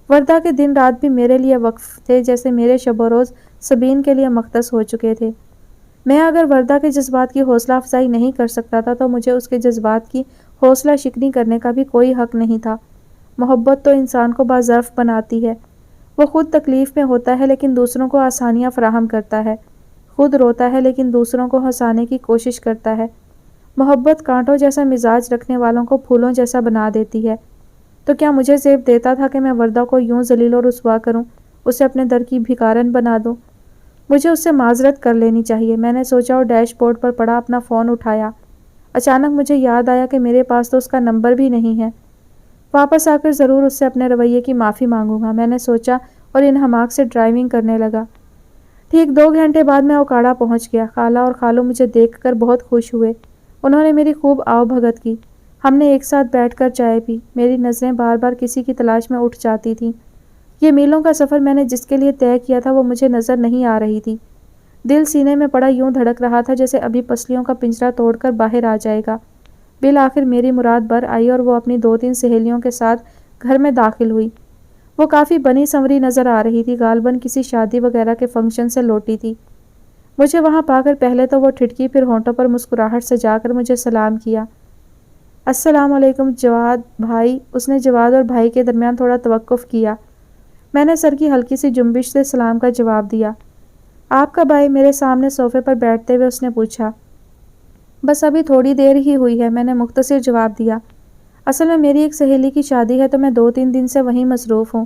B: وردہ کے دن رات بھی میرے لیے وقف تھے، جیسے میرے شب و روز سبین کے لیے مختص ہو چکے تھے۔ میں اگر وردہ کے جذبات کی حوصلہ افزائی نہیں کر سکتا تھا تو مجھے اس کے جذبات کی حوصلہ شکنی کرنے کا بھی کوئی حق نہیں تھا۔ محبت تو انسان کو باظرف بناتی ہے۔ وہ خود تکلیف میں ہوتا ہے لیکن دوسروں کو آسانیاں فراہم کرتا ہے۔ خود روتا ہے لیکن دوسروں کو ہنسانے کی کوشش کرتا ہے۔ محبت کانٹوں جیسا مزاج رکھنے والوں کو پھولوں جیسا بنا دیتی ہے۔ تو کیا مجھے زیب دیتا تھا کہ میں وردہ کو یوں ذلیل و رسوا کروں، اسے اپنے در کی بھکارن بنا دوں؟ مجھے اس سے معذرت کر لینی چاہیے، میں نے سوچا اور ڈیش بورڈ پر پڑا اپنا فون اٹھایا۔ اچانک مجھے یاد آیا کہ میرے پاس تو اس کا نمبر بھی نہیں ہے۔ واپس آ کر ضرور اس سے اپنے رویے کی معافی مانگوں گا، میں نے سوچا اور ان حماق سے ڈرائیونگ کرنے لگا۔ ٹھیک 2 گھنٹے بعد میں اوکاڑا پہنچ گیا۔ خالہ اور خالو مجھے دیکھ کر بہت خوش ہوئے۔ انہوں نے میری خوب آؤ بھگت کی۔ ہم نے ایک ساتھ بیٹھ کر چائے پی۔ میری نظریں بار بار کسی کی تلاش میں اٹھ جاتی تھیں۔ یہ میلوں کا سفر میں نے جس کے لیے طے کیا تھا وہ مجھے نظر نہیں آ رہی تھی۔ دل سینے میں پڑا یوں دھڑک رہا تھا جیسے ابھی پسلیوں کا پنجرہ توڑ کر باہر آ جائے گا۔ بالآخر میری مراد بر آئی اور وہ اپنی 2-3 سہیلیوں کے ساتھ گھر میں داخل ہوئی۔ وہ کافی بنی سنوری نظر آ رہی تھی، غالباً کسی شادی وغیرہ کے فنکشن سے لوٹی تھی۔ مجھے وہاں پا کر پہلے تو وہ ٹھٹکی، پھر ہونٹوں پر مسکراہٹ سے جا کر مجھے سلام کیا۔ السلام علیکم جواد بھائی۔ اس نے جواد اور بھائی کے درمیان تھوڑا توقف کیا۔ میں نے سر کی ہلکی سی جنبش سے سلام کا جواب دیا۔ آپ کا بھائی؟ میرے سامنے صوفے پر بیٹھتے ہوئے اس نے پوچھا۔ بس ابھی تھوڑی دیر ہی ہوئی ہے، میں نے مختصر جواب دیا۔ اصل میں میری ایک سہیلی کی شادی ہے تو میں 2-3 دن سے وہیں مصروف ہوں۔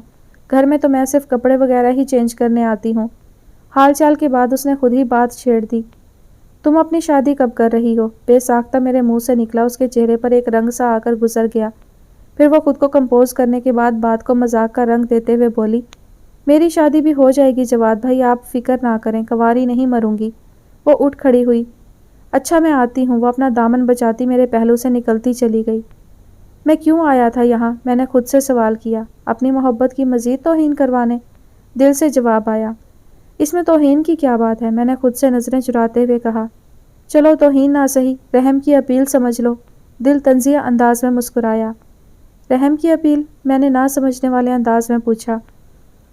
B: گھر میں تو میں صرف کپڑے وغیرہ ہی چینج کرنے آتی ہوں۔ حال چال کے بعد اس نے خود ہی بات چھیڑ دی۔ تم اپنی شادی کب کر رہی ہو؟ بے ساختہ میرے منہ سے نکلا۔ اس کے چہرے پر ایک رنگ سا آ کر گزر گیا۔ پھر وہ خود کو کمپوز کرنے کے بعد بات کو مذاق کا رنگ دیتے ہوئے بولی، میری شادی بھی ہو جائے گی جواد بھائی، آپ فکر نہ کریں، کنواری نہیں مروں گی۔ وہ اٹھ کھڑی ہوئی۔ اچھا میں آتی ہوں۔ وہ اپنا دامن بچاتی میرے پہلو سے نکلتی چلی گئی۔ میں کیوں آیا تھا یہاں؟ میں نے خود سے سوال کیا۔ اپنی محبت کی مزید توہین کروانے؟ دل سے جواب آیا۔ اس میں توہین کی کیا بات ہے؟ میں نے خود سے نظریں چراتے ہوئے کہا۔ چلو توہین نہ سہی، رحم کی اپیل سمجھ لو۔ دل تنزیہ انداز میں مسکرایا۔ رحم کی اپیل؟ میں نے نہ سمجھنے والے انداز میں پوچھا۔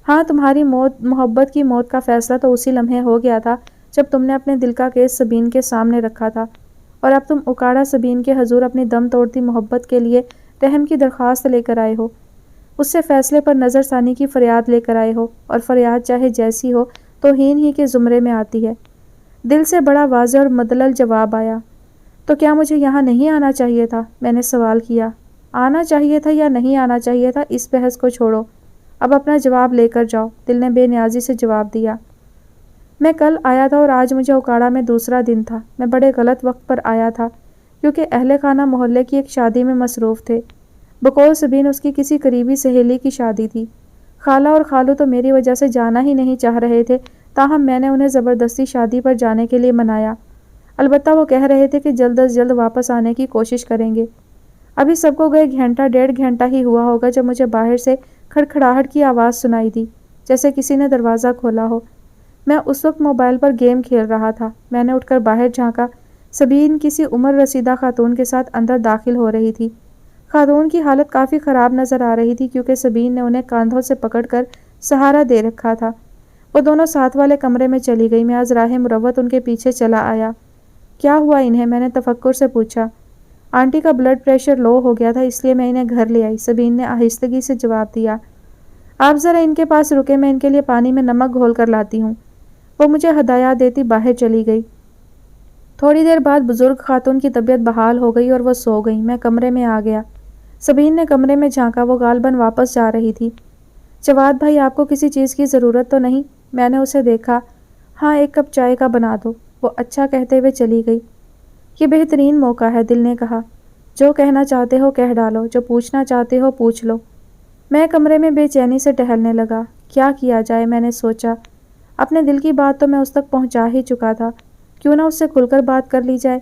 B: ہاں، تمہاری محبت کی موت کا فیصلہ تو اسی لمحے ہو گیا تھا جب تم نے اپنے دل کا کیس سبین کے سامنے رکھا تھا، اور اب تم اوکاڑا سبین کے حضور اپنی دم توڑتی محبت کے لیے رحم کی درخواست لے کر آئے ہو، اس سے فیصلے پر نظر ثانی کی فریاد لے کر آئے ہو، اور فریاد چاہے جیسی ہو توہین ہی کے زمرے میں آتی ہے۔ دل سے بڑا واضح اور مدلل جواب آیا۔ تو کیا مجھے یہاں نہیں آنا چاہیے تھا؟ میں نے سوال کیا۔ آنا چاہیے تھا یا نہیں آنا چاہیے تھا، اس بحث کو چھوڑو، اب اپنا جواب لے کر جاؤ، دل نے بے نیازی سے جواب دیا۔ میں کل آیا تھا اور آج مجھے اوکاڑا میں دوسرا دن تھا۔ میں بڑے غلط وقت پر آیا تھا کیونکہ اہل خانہ محلے کی ایک شادی میں مصروف تھے۔ بقول سبین اس کی کسی قریبی سہیلی کی شادی تھی۔ خالہ اور خالو تو میری وجہ سے جانا ہی نہیں چاہ رہے تھے، تاہم میں نے انہیں زبردستی شادی پر جانے کے لیے منایا۔ البتہ وہ کہہ رہے تھے کہ جلد از جلد واپس آنے کی کوشش کریں گے۔ ابھی سب کو گئے 1.5 گھنٹہ ہی ہوا ہوگا جب مجھے باہر سے کھڑکھڑاہٹ کی آواز سنائی دی، جیسے کسی نے دروازہ کھولا ہو۔ میں اس وقت موبائل پر گیم کھیل رہا تھا۔ میں نے اٹھ کر باہر جھانکا۔ سبین کسی عمر رسیدہ خاتون کے ساتھ اندر داخل ہو رہی تھی۔ خاتون کی حالت کافی خراب نظر آ رہی تھی کیونکہ سبین نے انہیں کاندھوں سے پکڑ کر سہارا دے رکھا تھا۔ وہ دونوں ساتھ والے کمرے میں چلی گئی۔ میں از راہ مروت ان کے پیچھے چلا آیا۔ کیا ہوا انہیں؟ میں نے تفکر سے پوچھا۔ آنٹی کا بلڈ پریشر لو ہو گیا تھا، اس لیے میں انہیں گھر لے آئی، سبین نے آہستگی سے جواب دیا۔ آپ ذرا ان کے پاس رکے، میں ان کے لیے پانی میں نمک گھول کر لاتی ہوں۔ وہ مجھے ہدایات دیتی باہر چلی گئی۔ تھوڑی دیر بعد بزرگ خاتون کی طبیعت بحال ہو گئی اور وہ سو گئی۔ میں کمرے میں آ گیا۔ سبین نے کمرے میں جھانکا، وہ غالباً واپس جا رہی تھی۔ جواد بھائی آپ کو کسی چیز کی ضرورت تو نہیں؟ میں نے اسے دیکھا۔ ہاں، 1 کپ چائے کا بنا دو۔ وہ اچھا کہتے ہوئے چلی گئی۔ یہ بہترین موقع ہے، دل نے کہا۔ جو کہنا چاہتے ہو کہہ ڈالو، جو پوچھنا چاہتے ہو پوچھ لو۔ میں کمرے میں بے چینی سے ٹہلنے لگا۔ کیا کیا جائے، میں نے سوچا۔ اپنے دل کی بات تو میں اس تک پہنچا ہی چکا تھا، کیوں نہ اس سے کھل کر بات کر لی جائے۔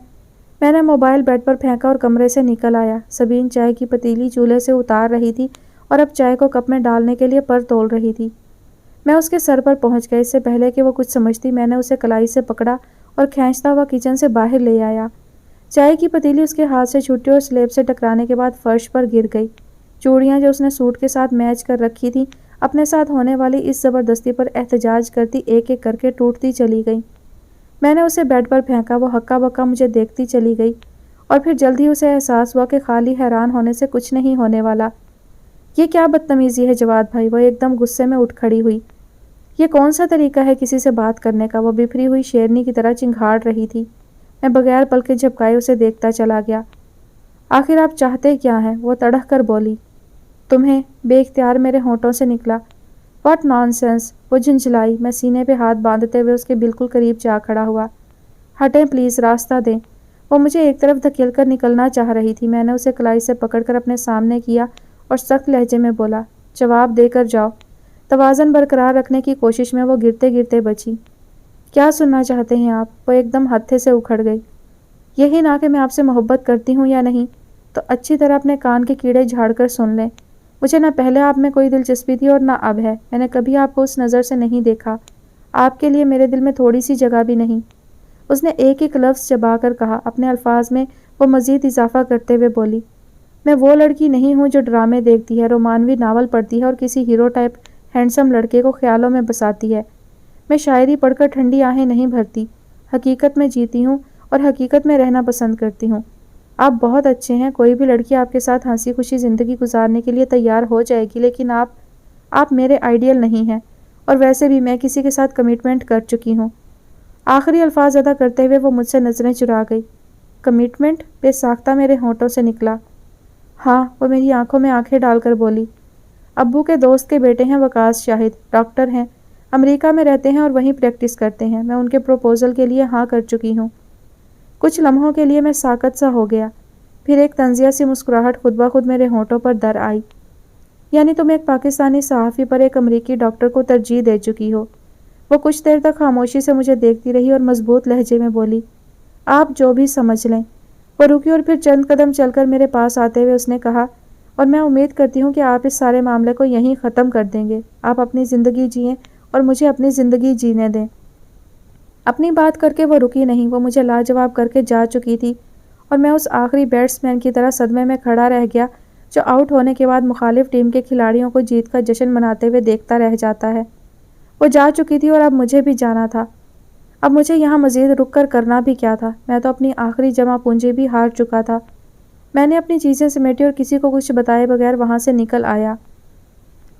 B: میں نے موبائل بیڈ پر پھینکا اور کمرے سے نکل آیا۔ سبین چائے کی پتیلی چولہے سے اتار رہی تھی اور اب چائے کو کپ میں ڈالنے کے لیے پر تول رہی تھی۔ میں اس کے سر پر پہنچ گیا۔ اس سے پہلے کہ وہ کچھ سمجھتی میں نے اسے کلائی سے پکڑا اور کھینچتا ہوا کچن سے باہر لے آیا۔ چائے کی پتیلی اس کے ہاتھ سے چھوٹی اور سلیب سے ٹکرانے کے بعد فرش پر گر گئی۔ چوڑیاں جو اس نے سوٹ کے ساتھ میچ کر رکھی تھیں اپنے ساتھ ہونے والی اس زبردستی پر احتجاج کرتی ایک ایک کر کے ٹوٹتی چلی گئیں۔ میں نے اسے بیڈ پر پھینکا۔ وہ ہکا بکا مجھے دیکھتی چلی گئی اور پھر جلدی اسے احساس ہوا کہ خالی حیران ہونے سے کچھ نہیں ہونے والا۔ یہ کیا بدتمیزی ہے جواد بھائی؟ وہ ایک دم غصے میں اٹھ کھڑی ہوئی۔ یہ کون سا طریقہ ہے کسی سے بات کرنے کا؟ وہ بفری ہوئی شیرنی کی طرح چنگھاڑ رہی تھی۔ میں بغیر پلکیں جھپکائے اسے دیکھتا چلا گیا۔ آخر آپ چاہتے کیا ہیں؟ وہ تڑح کر بولی۔ تمہیں؟ بے اختیار میرے ہونٹوں سے نکلا۔ What naan sense! وہ جھنجھلائی۔ میں سینے پہ ہاتھ باندھتے ہوئے اس کے بالکل قریب جا کھڑا ہوا۔ ہٹیں پلیز، راستہ دیں۔ وہ مجھے ایک طرف دھکیل کر نکلنا چاہ رہی تھی۔ میں نے اسے کلائی سے پکڑ کر اپنے سامنے کیا اور سخت لہجے میں بولا، جواب دے کر جاؤ۔ توازن برقرار رکھنے کی کوشش میں وہ گرتے گرتے بچی۔ کیا سننا چاہتے ہیں آپ؟ وہ ایک دم ہتھے سے اکھڑ گئی۔ یہی نہ کہ میں آپ سے محبت کرتی ہوں یا نہیں؟ تو اچھی طرح اپنے کان کے کیڑے جھاڑ کر سن لیں۔ مجھے نہ پہلے آپ میں کوئی دلچسپی تھی اور نہ اب ہے۔ میں نے کبھی آپ کو اس نظر سے نہیں دیکھا۔ آپ کے لیے میرے دل میں تھوڑی سی جگہ بھی نہیں۔ اس نے ایک ایک لفظ چبا کر کہا۔ اپنے الفاظ میں وہ مزید اضافہ کرتے ہوئے بولی، میں وہ لڑکی نہیں ہوں جو ڈرامے دیکھتی ہے، رومانوی ناول پڑھتی ہے اور کسی ہیرو ٹائپ ہینڈسم لڑکے کو خیالوں میں بساتی ہے۔ میں شاعری پڑھ کر ٹھنڈی آہیں نہیں بھرتی، حقیقت میں جیتی ہوں اور حقیقت میں رہنا پسند کرتی ہوں۔ آپ بہت اچھے ہیں، کوئی بھی لڑکی آپ کے ساتھ ہنسی خوشی زندگی گزارنے کے لیے تیار ہو جائے گی، لیکن آپ میرے آئیڈیل نہیں ہیں، اور ویسے بھی میں کسی کے ساتھ کمٹمنٹ کر چکی ہوں۔ آخری الفاظ ادا کرتے ہوئے وہ مجھ سے نظریں چرا گئی۔ کمٹمنٹ؟ بے ساختہ میرے ہونٹوں سے نکلا۔ ہاں، وہ میری آنکھوں میں آنکھیں ڈال کر بولی۔ ابو کے دوست کے بیٹے ہیں وقاص شاہد، ڈاکٹر ہیں، امریکہ میں رہتے ہیں اور وہیں پریکٹس کرتے ہیں۔ میں ان کے پروپوزل کے لیے ہاں کر چکی ہوں۔ کچھ لمحوں کے لیے میں ساکت سا ہو گیا، پھر ایک طنزیہ سی مسکراہٹ خود بخود میرے ہونٹوں پر در آئی۔ یعنی تم ایک پاکستانی صحافی پر ایک امریکی ڈاکٹر کو ترجیح دے چکی ہو؟ وہ کچھ دیر تک خاموشی سے مجھے دیکھتی رہی اور مضبوط لہجے میں بولی، آپ جو بھی سمجھ لیں۔ وہ رکی اور پھر چند قدم چل کر میرے پاس آتے ہوئے اس نے کہا، اور میں امید کرتی ہوں کہ آپ اس سارے معاملے کو یہیں ختم کر دیں گے۔ آپ اپنی زندگی جئیں اور مجھے اپنی زندگی جینے دیں۔ اپنی بات کر کے وہ رکی نہیں، وہ مجھے لاجواب کر کے جا چکی تھی، اور میں اس آخری بیٹس مین کی طرح صدمے میں کھڑا رہ گیا جو آؤٹ ہونے کے بعد مخالف ٹیم کے کھلاڑیوں کو جیت کا جشن مناتے ہوئے دیکھتا رہ جاتا ہے۔ وہ جا چکی تھی اور اب مجھے بھی جانا تھا۔ اب مجھے یہاں مزید رک کر کرنا بھی کیا تھا؟ میں تو اپنی آخری جمع پونجی بھی ہار چکا تھا۔ میں نے اپنی چیزیں سمیٹی اور کسی کو کچھ بتائے بغیر وہاں سے نکل آیا۔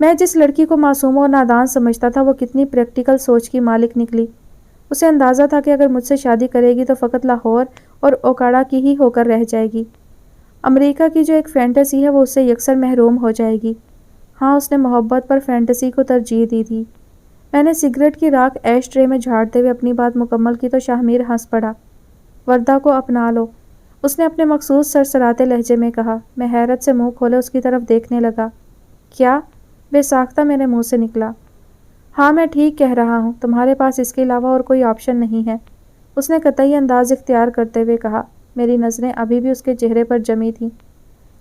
B: میں جس لڑکی کو معصوم اور نادان سمجھتا تھا وہ کتنی پریکٹیکل سوچ کی مالک نکلی۔ اسے اندازہ تھا کہ اگر مجھ سے شادی کرے گی تو فقط لاہور اور اوکاڑا کی ہی ہو کر رہ جائے گی۔ امریکہ کی جو ایک فینٹیسی ہے وہ اس سے یکسر محروم ہو جائے گی۔ ہاں، اس نے محبت پر فینٹیسی کو ترجیح دی تھی۔ میں نے سگریٹ کی راکھ ایش ٹرے میں جھاڑتے ہوئے اپنی بات مکمل کی تو شاہمیر ہنس پڑا۔ وردہ کو اپنا لو، اس نے اپنے مخصوص سرسراتے لہجے میں کہا۔ میں حیرت سے منہ کھولے اس کی طرف دیکھنے لگا۔ کیا؟ بے ساختہ میرے منہ سے نکلا۔ ہاں، میں ٹھیک کہہ رہا ہوں، تمہارے پاس اس کے علاوہ اور کوئی آپشن نہیں ہے، اس نے قطعی انداز اختیار کرتے ہوئے کہا۔ میری نظریں ابھی بھی اس کے چہرے پر جمی تھیں۔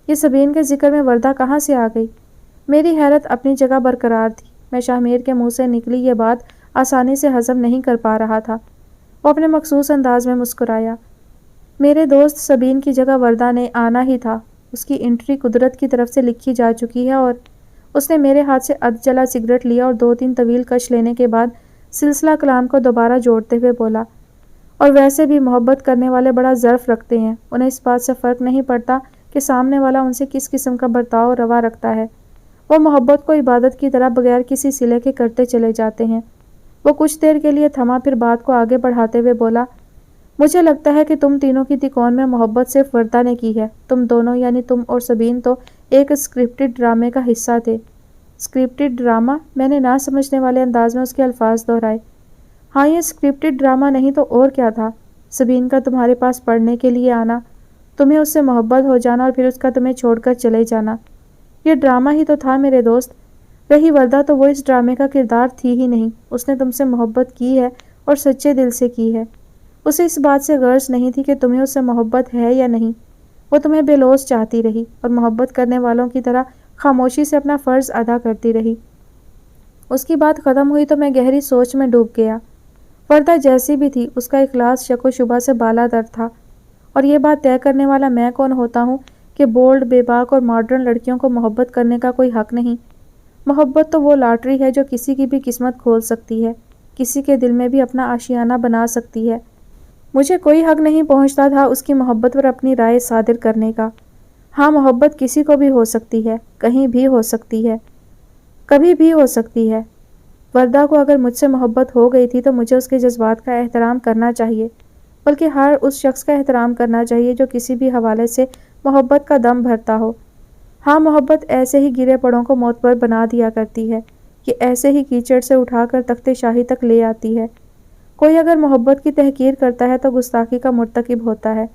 B: یہ سبین کے ذکر میں وردہ کہاں سے آ گئی؟ میری حیرت اپنی جگہ برقرار تھی۔ میں شاہمیر کے منہ سے نکلی یہ بات آسانی سے ہضم نہیں کر پا رہا تھا۔ وہ اپنے مخصوص انداز میں مسکرایا۔ میرے دوست سبین کی جگہ وردہ نے آنا ہی تھا۔ اس کی انٹری قدرت کی طرف سے لکھی جا چکی ہے۔ اور اس نے میرے ہاتھ سے ادھ جلا سگریٹ لیا اور 2-3 طویل کش لینے کے بعد سلسلہ کلام کو دوبارہ جوڑتے ہوئے بولا، اور ویسے بھی محبت کرنے والے بڑا ظرف رکھتے ہیں۔ انہیں اس بات سے فرق نہیں پڑتا کہ سامنے والا ان سے کس قسم کا برتاؤ روا رکھتا ہے۔ وہ محبت کو عبادت کی طرح بغیر کسی صلے کے کرتے چلے جاتے ہیں۔ وہ کچھ دیر کے لیے تھما، پھر بات کو آگے بڑھاتے ہوئے بولا، مجھے لگتا ہے کہ تم تینوں کی تکون میں محبت صرف وردہ نے کی ہے۔ تم دونوں یعنی تم اور سبین تو ایک اسکرپٹڈ ڈرامے کا حصہ تھے۔ Scripted drama? میں نے نہ سمجھنے والے انداز میں اس کے الفاظ دہرائے۔ ہاں، یہ اسکرپٹڈ ڈرامہ نہیں تو اور کیا تھا؟ سبین کا تمہارے پاس پڑھنے کے لیے آنا، تمہیں اس سے محبت ہو جانا اور پھر اس کا تمہیں چھوڑ کر چلے جانا، یہ ڈرامہ ہی تو تھا میرے دوست۔ رہی وردہ تو وہ اس ڈرامے کا کردار تھی ہی نہیں۔ اس نے تم سے محبت کی ہے اور سچے دل سے کی ہے۔ اسے اس بات سے غرض نہیں تھی کہ تمہیں اس سے محبت ہے یا نہیں۔ وہ تمہیں بے لوث چاہتی رہی اور محبت کرنے والوں کی طرح خاموشی سے اپنا فرض ادا کرتی رہی۔ اس کی بات ختم ہوئی تو میں گہری سوچ میں ڈوب گیا۔ وردہ جیسی بھی تھی، اس کا اخلاص شک و شبہ سے بالاتر تھا، اور یہ بات طے کرنے والا میں کون ہوتا ہوں کہ بولڈ، بے باک اور ماڈرن لڑکیوں کو محبت کرنے کا کوئی حق نہیں۔ محبت تو وہ لاٹری ہے جو کسی کی بھی قسمت کھول سکتی ہے، کسی کے دل میں بھی اپنا آشیانہ بنا سکتی ہے۔ مجھے کوئی حق نہیں پہنچتا تھا اس کی محبت پر اپنی رائے صادر کرنے کا۔ ہاں، محبت کسی کو بھی ہو سکتی ہے، کہیں بھی ہو سکتی ہے، کبھی بھی ہو سکتی ہے۔ وردہ کو اگر مجھ سے محبت ہو گئی تھی تو مجھے اس کے جذبات کا احترام کرنا چاہیے، بلکہ ہر اس شخص کا احترام کرنا چاہیے جو کسی بھی حوالے سے محبت کا دم بھرتا ہو۔ ہاں، محبت ایسے ہی گرے پڑوں کو معتبر بنا دیا کرتی ہے، یہ ایسے ہی کیچڑ سے اٹھا کر تخت شاہی تک لے آتی ہے۔ کوئی اگر محبت کی تحقیر کرتا ہے تو گستاخی کا مرتکب ہوتا ہے۔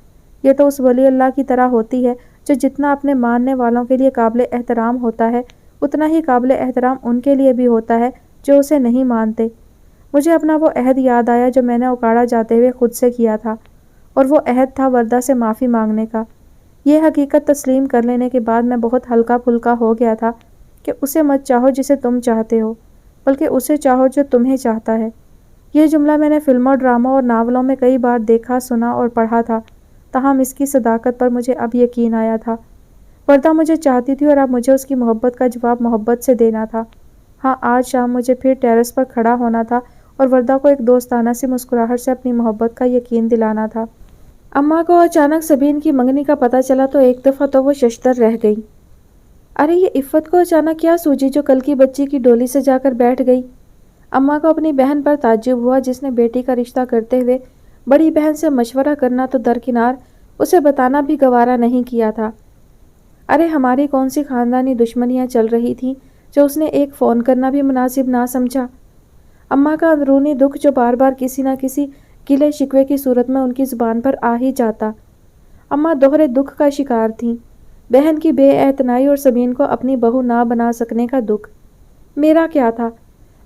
B: یہ تو اس ولی اللہ کی طرح ہوتی ہے جو جتنا اپنے ماننے والوں کے لیے قابل احترام ہوتا ہے، اتنا ہی قابل احترام ان کے لیے بھی ہوتا ہے جو اسے نہیں مانتے۔ مجھے اپنا وہ عہد یاد آیا جو میں نے اکاڑا جاتے ہوئے خود سے کیا تھا، اور وہ عہد تھا وردہ سے معافی مانگنے کا۔ یہ حقیقت تسلیم کر لینے کے بعد میں بہت ہلکا پھلکا ہو گیا تھا کہ اسے مت چاہو جسے تم چاہتے ہو، بلکہ اسے چاہو جو تمہیں چاہتا ہے۔ یہ جملہ میں نے فلموں، ڈراموں اور ناولوں میں کئی بار دیکھا، سنا اور پڑھا تھا، تاہم اس کی صداقت پر مجھے اب یقین آیا تھا۔ وردہ مجھے چاہتی تھی اور اب مجھے اس کی محبت کا جواب محبت سے دینا تھا۔ ہاں، آج شام مجھے پھر ٹیرس پر کھڑا ہونا تھا اور وردہ کو ایک دوستانہ سی مسکراہٹ سے اپنی محبت کا یقین دلانا تھا۔ اماں کو اچانک سبین کی منگنی کا پتہ چلا تو ایک دفعہ تو وہ ششدر رہ گئی۔ ارے یہ عفت کو اچانک کیا سوجی جو کل کی بچی کی ڈولی سے جا کر بیٹھ گئی؟ اماں کو اپنی بہن پر تعجب ہوا جس نے بیٹی کا رشتہ کرتے ہوئے بڑی بہن سے مشورہ کرنا تو درکنار اسے بتانا بھی گوارا نہیں کیا تھا۔ ارے ہماری کون سی خاندانی دشمنیاں چل رہی تھیں جو اس نے ایک فون کرنا بھی مناسب نہ سمجھا؟ اماں کا اندرونی دکھ جو بار بار کسی نہ کسی گلے شکوے کی صورت میں ان کی زبان پر آ ہی جاتا۔ اماں دوہرے دکھ کا شکار تھیں، بہن کی بے اعتنائی اور سبین کو اپنی بہو نہ بنا سکنے کا دکھ۔ میرا کیا تھا؟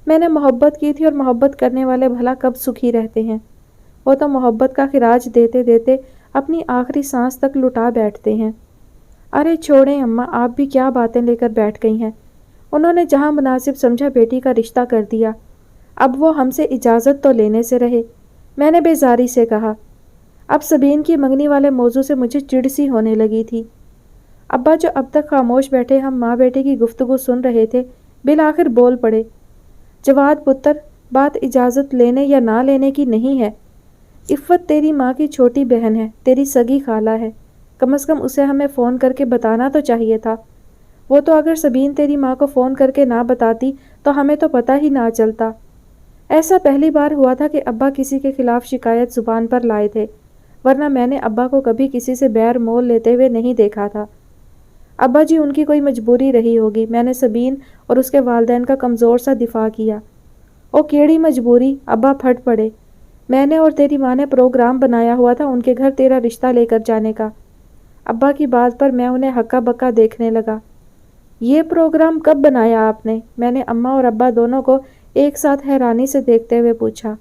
B: میں نے محبت کی تھی اور محبت کرنے والے بھلا کب سکھی رہتے ہیں؟ وہ تو محبت کا خراج دیتے دیتے اپنی آخری سانس تک لٹا بیٹھتے ہیں۔ ارے چھوڑیں اماں، آپ بھی کیا باتیں لے کر بیٹھ گئی ہیں؟ انہوں نے جہاں مناسب سمجھا بیٹی کا رشتہ کر دیا، اب وہ ہم سے اجازت تو لینے سے رہے، میں نے بیزاری سے کہا۔ اب سبین کی منگنی والے موضوع سے مجھے چڑ سی ہونے لگی تھی۔ ابا جو اب تک خاموش بیٹھے ہم ماں بیٹے کی گفتگو سن رہے تھے، بالآخر بول پڑے۔ جواد پتر، بات اجازت لینے یا نہ لینے کی نہیں ہے۔ عفت تیری ماں کی چھوٹی بہن ہے، تیری سگی خالہ ہے، کم از کم اسے ہمیں فون کر کے بتانا تو چاہیے تھا۔ وہ تو اگر سبین تیری ماں کو فون کر کے نہ بتاتی تو ہمیں تو پتہ ہی نہ چلتا۔ ایسا پہلی بار ہوا تھا کہ ابا کسی کے خلاف شکایت زبان پر لائے تھے، ورنہ میں نے ابا کو کبھی کسی سے بیر مول لیتے ہوئے نہیں دیکھا تھا۔ ابا جی ان کی کوئی مجبوری رہی ہوگی، میں نے سبین اور اس کے والدین کا کمزور سا دفاع کیا۔ او کیڑی مجبوری؟ ابا پھٹ پڑے۔ میں نے اور تیری ماں نے پروگرام بنایا ہوا تھا ان کے گھر تیرا رشتہ لے کر جانے کا۔ ابا کی بات پر میں انہیں ہکا بکا دیکھنے لگا۔ یہ پروگرام کب بنایا آپ نے؟ میں نے اماں اور ابا دونوں کو ایک ساتھ حیرانی سے دیکھتے ہوئے پوچھا۔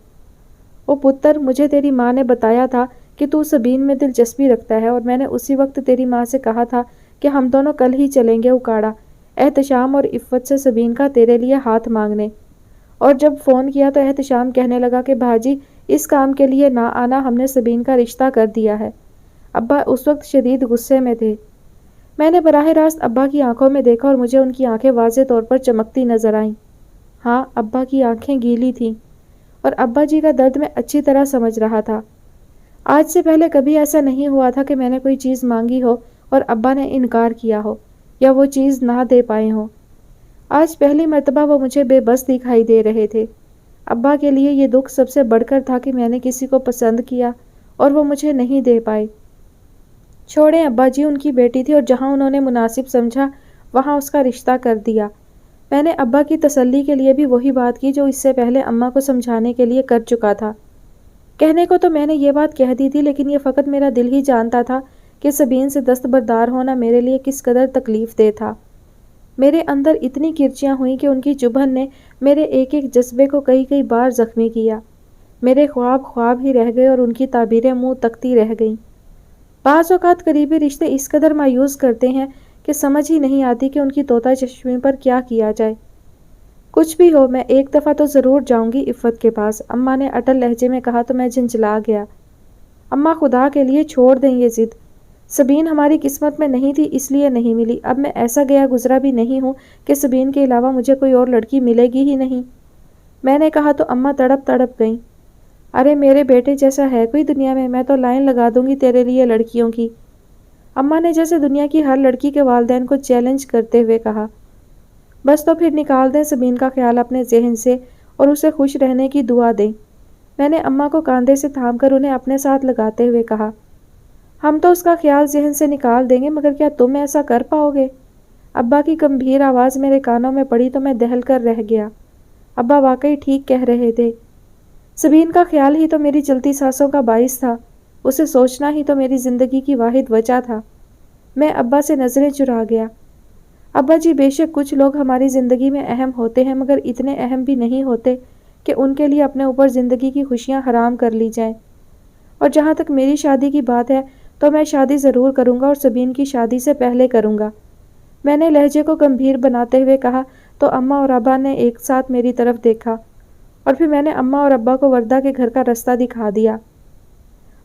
B: او پتر، مجھے تیری ماں نے بتایا تھا کہ تو سبین میں دلچسپی رکھتا ہے، اور میں نے اسی وقت تیری ماں سے کہا تھا کہ ہم دونوں کل ہی چلیں گے اکاڑا، احتشام اور عفت سے سبین کا تیرے لیے ہاتھ مانگنے۔ اور جب فون کیا تو احتشام کہنے لگا کہ بھاجی اس کام کے لیے نہ آنا، ہم نے سبین کا رشتہ کر دیا ہے۔ ابا اس وقت شدید غصے میں تھے۔ میں نے براہ راست ابا کی آنکھوں میں دیکھا اور مجھے ان کی آنکھیں واضح طور پر چمکتی نظر آئیں۔ ہاں، ابا کی آنکھیں گیلی تھیں، اور ابا جی کا درد میں اچھی طرح سمجھ رہا تھا۔ آج سے پہلے کبھی ایسا نہیں ہوا تھا کہ میں نے کوئی چیز مانگی ہو اور ابا نے انکار کیا ہو یا وہ چیز نہ دے پائے ہوں۔ آج پہلی مرتبہ وہ مجھے بے بس دکھائی دے رہے تھے۔ ابا کے لیے یہ دکھ سب سے بڑھ کر تھا کہ میں نے کسی کو پسند کیا اور وہ مجھے نہیں دے پائے۔ چھوڑیں، ابا جی ان کی بیٹی تھی اور جہاں انہوں نے مناسب سمجھا وہاں اس کا رشتہ کر دیا۔ میں نے ابا کی تسلی کے لیے بھی وہی بات کی جو اس سے پہلے اماں کو سمجھانے کے لیے کر چکا تھا۔ کہنے کو تو میں نے یہ بات کہہ دی تھی، لیکن یہ فقط میرا دل ہی جانتا تھا کہ سبین سے دستبردار ہونا میرے لیے کس قدر تکلیف دہ تھا۔ میرے اندر اتنی کرچیاں ہوئیں کہ ان کی چبھن نے میرے ایک ایک جذبے کو کئی کئی بار زخمی کیا۔ میرے خواب خواب ہی رہ گئے اور ان کی تعبیریں منہ تکتی رہ گئیں۔ بعض اوقات قریبی رشتے اس قدر مایوس کرتے ہیں کہ سمجھ ہی نہیں آتی کہ ان کی طوطا چشمی پر کیا کیا جائے۔ کچھ بھی ہو، میں ایک دفعہ تو ضرور جاؤں گی عفت کے پاس، اماں نے اٹل لہجے میں کہا تو میں جھنجھلا گیا۔ اماں خدا کے لیے چھوڑ دیں یہ ضد۔ سبین ہماری قسمت میں نہیں تھی اس لیے نہیں ملی، اب میں ایسا گیا گزرا بھی نہیں ہوں کہ سبین کے علاوہ مجھے کوئی اور لڑکی ملے گی ہی نہیں۔ میں نے کہا تو اماں تڑپ تڑپ گئیں۔ ارے میرے بیٹے جیسا ہے کوئی دنیا میں تو لائن لگا دوں گی تیرے لیے لڑکیوں کی، اماں نے جیسے دنیا کی ہر لڑکی کے والدین کو چیلنج کرتے ہوئے کہا۔ بس تو پھر نکال دیں سبین کا خیال اپنے ذہن سے اور اسے خوش رہنے کی دعا دیں۔ میں نے اماں کو کاندھے سے تھام کر انہیں اپنے ساتھ لگاتے ہوئے کہا، ہم تو اس کا خیال ذہن سے نکال دیں گے، مگر کیا تم ایسا کر پاؤ گے؟ ابا کی گمبھیر آواز میرے کانوں میں پڑی تو میں دہل کر رہ گیا۔ ابا واقعی ٹھیک کہہ رہے تھے۔ سبین کا خیال ہی تو میری چلتی سانسوں کا باعث تھا، اسے سوچنا ہی تو میری زندگی کی واحد وجہ تھا۔ میں ابا سے نظریں چرا گیا۔ ابا جی، بے شک کچھ لوگ ہماری زندگی میں اہم ہوتے ہیں، مگر اتنے اہم بھی نہیں ہوتے کہ ان کے لیے اپنے اوپر زندگی کی خوشیاں حرام کر لی جائیں۔ اور جہاں تک میری شادی کی بات ہے تو میں شادی ضرور کروں گا، اور سبین کی شادی سے پہلے کروں گا۔ میں نے لہجے کو گمبھیر بناتے ہوئے کہا تو اماں اور ابا نے ایک ساتھ میری طرف دیکھا، اور پھر میں نے اماں اور ابا کو وردہ کے گھر کا رستہ دکھا دیا۔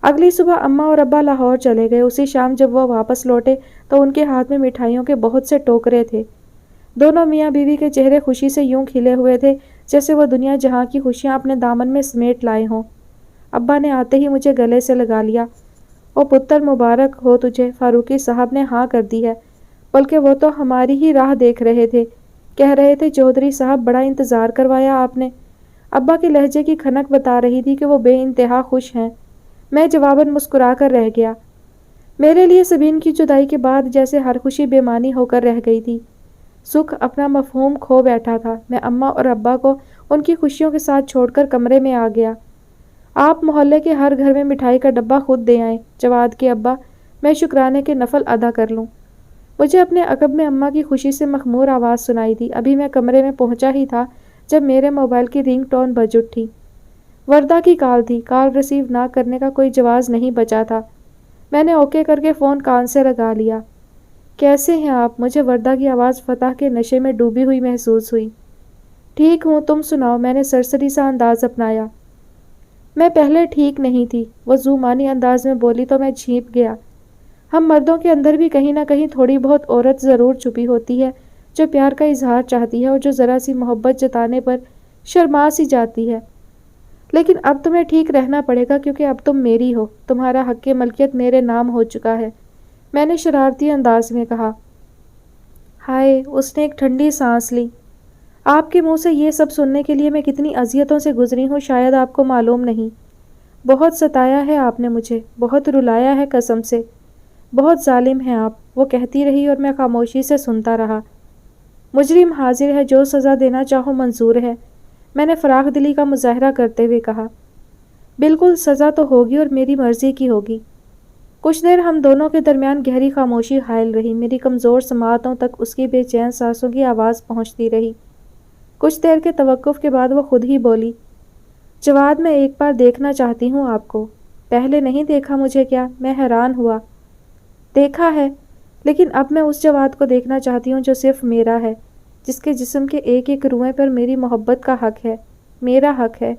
B: اگلی صبح اماں اور ابا لاہور چلے گئے۔ اسی شام جب وہ واپس لوٹے تو ان کے ہاتھ میں مٹھائیوں کے بہت سے ٹوکرے تھے۔ دونوں میاں بیوی کے چہرے خوشی سے یوں کھلے ہوئے تھے جیسے وہ دنیا جہاں کی خوشیاں اپنے دامن میں سمیٹ لائے ہوں۔ ابا نے آتے ہی مجھے گلے سے لگا لیا۔ او پتر، مبارک ہو تجھے، فاروقی صاحب نے ہاں کر دی ہے، بلکہ وہ تو ہماری ہی راہ دیکھ رہے تھے، کہہ رہے تھے چودھری صاحب بڑا انتظار کروایا آپ نے۔ ابا کے لہجے کی کھنک بتا رہی تھی کہ وہ بے انتہا خوش ہیں۔ میں جواباً مسکرا کر رہ گیا۔ میرے لیے سبین کی جدائی کے بعد جیسے ہر خوشی بے معنی ہو کر رہ گئی تھی۔ سکھ اپنا مفہوم کھو بیٹھا تھا۔ میں اماں اور ابا کو ان کی خوشیوں کے ساتھ چھوڑ کر کمرے میں آ گیا۔ آپ محلے کے ہر گھر میں مٹھائی کا ڈبہ خود دے آئیں جواد کے ابا، میں شکرانے کے نفل ادا کر لوں۔ مجھے اپنے عقب میں اماں کی خوشی سے مخمور آواز سنائی دی۔ ابھی میں کمرے میں پہنچا ہی تھا جب میرے موبائل کی رنگ ٹون بج اٹھی۔ وردہ کی کال تھی۔ کال ریسیو نہ کرنے کا کوئی جواز نہیں بچا تھا۔ میں نے اوکے کر کے فون کان سے لگا لیا۔ کیسے ہیں آپ؟ مجھے وردہ کی آواز فتح کے نشے میں ڈوبی ہوئی محسوس ہوئی۔ ٹھیک ہوں، تم سناؤ، میں نے سرسری سا انداز اپنایا۔ میں پہلے ٹھیک نہیں تھی، وہ زومانی انداز میں بولی تو میں جھینپ گیا۔ ہم مردوں کے اندر بھی کہیں نہ کہیں تھوڑی بہت عورت ضرور چھپی ہوتی ہے جو پیار کا اظہار چاہتی ہے اور جو ذرا سی محبت جتانے پر شرما سی جاتی ہے۔ لیکن اب تمہیں ٹھیک رہنا پڑے گا کیونکہ اب تم میری ہو، تمہارا حق ملکیت میرے نام ہو چکا ہے، میں نے شرارتی انداز میں کہا۔ ہائے، اس نے ایک ٹھنڈی سانس لی۔ آپ کے منہ سے یہ سب سننے کے لیے میں کتنی اذیتوں سے گزری ہوں شاید آپ کو معلوم نہیں۔ بہت ستایا ہے آپ نے مجھے، بہت رلایا ہے قسم سے، بہت ظالم ہیں آپ، وہ کہتی رہی اور میں خاموشی سے سنتا رہا۔ مجرم حاضر ہے، جو سزا دینا چاہو منظور ہے، میں نے فراخ دلی کا مظاہرہ کرتے ہوئے کہا۔ بالکل، سزا تو ہوگی اور میری مرضی کی ہوگی۔ کچھ دیر ہم دونوں کے درمیان گہری خاموشی حائل رہی۔ میری کمزور سماعتوں تک اس کی بے چین سانسوں کی آواز پہنچتی رہی۔ کچھ دیر کے توقف کے بعد وہ خود ہی بولی، جواد، میں ایک بار دیکھنا چاہتی ہوں آپ کو۔ پہلے نہیں دیکھا مجھے کیا؟ میں حیران ہوا۔ دیکھا ہے، لیکن اب میں اس جواد کو دیکھنا چاہتی ہوں جو صرف میرا ہے، جس کے جسم کے ایک ایک روئے پر میری محبت کا حق ہے، میرا حق ہے،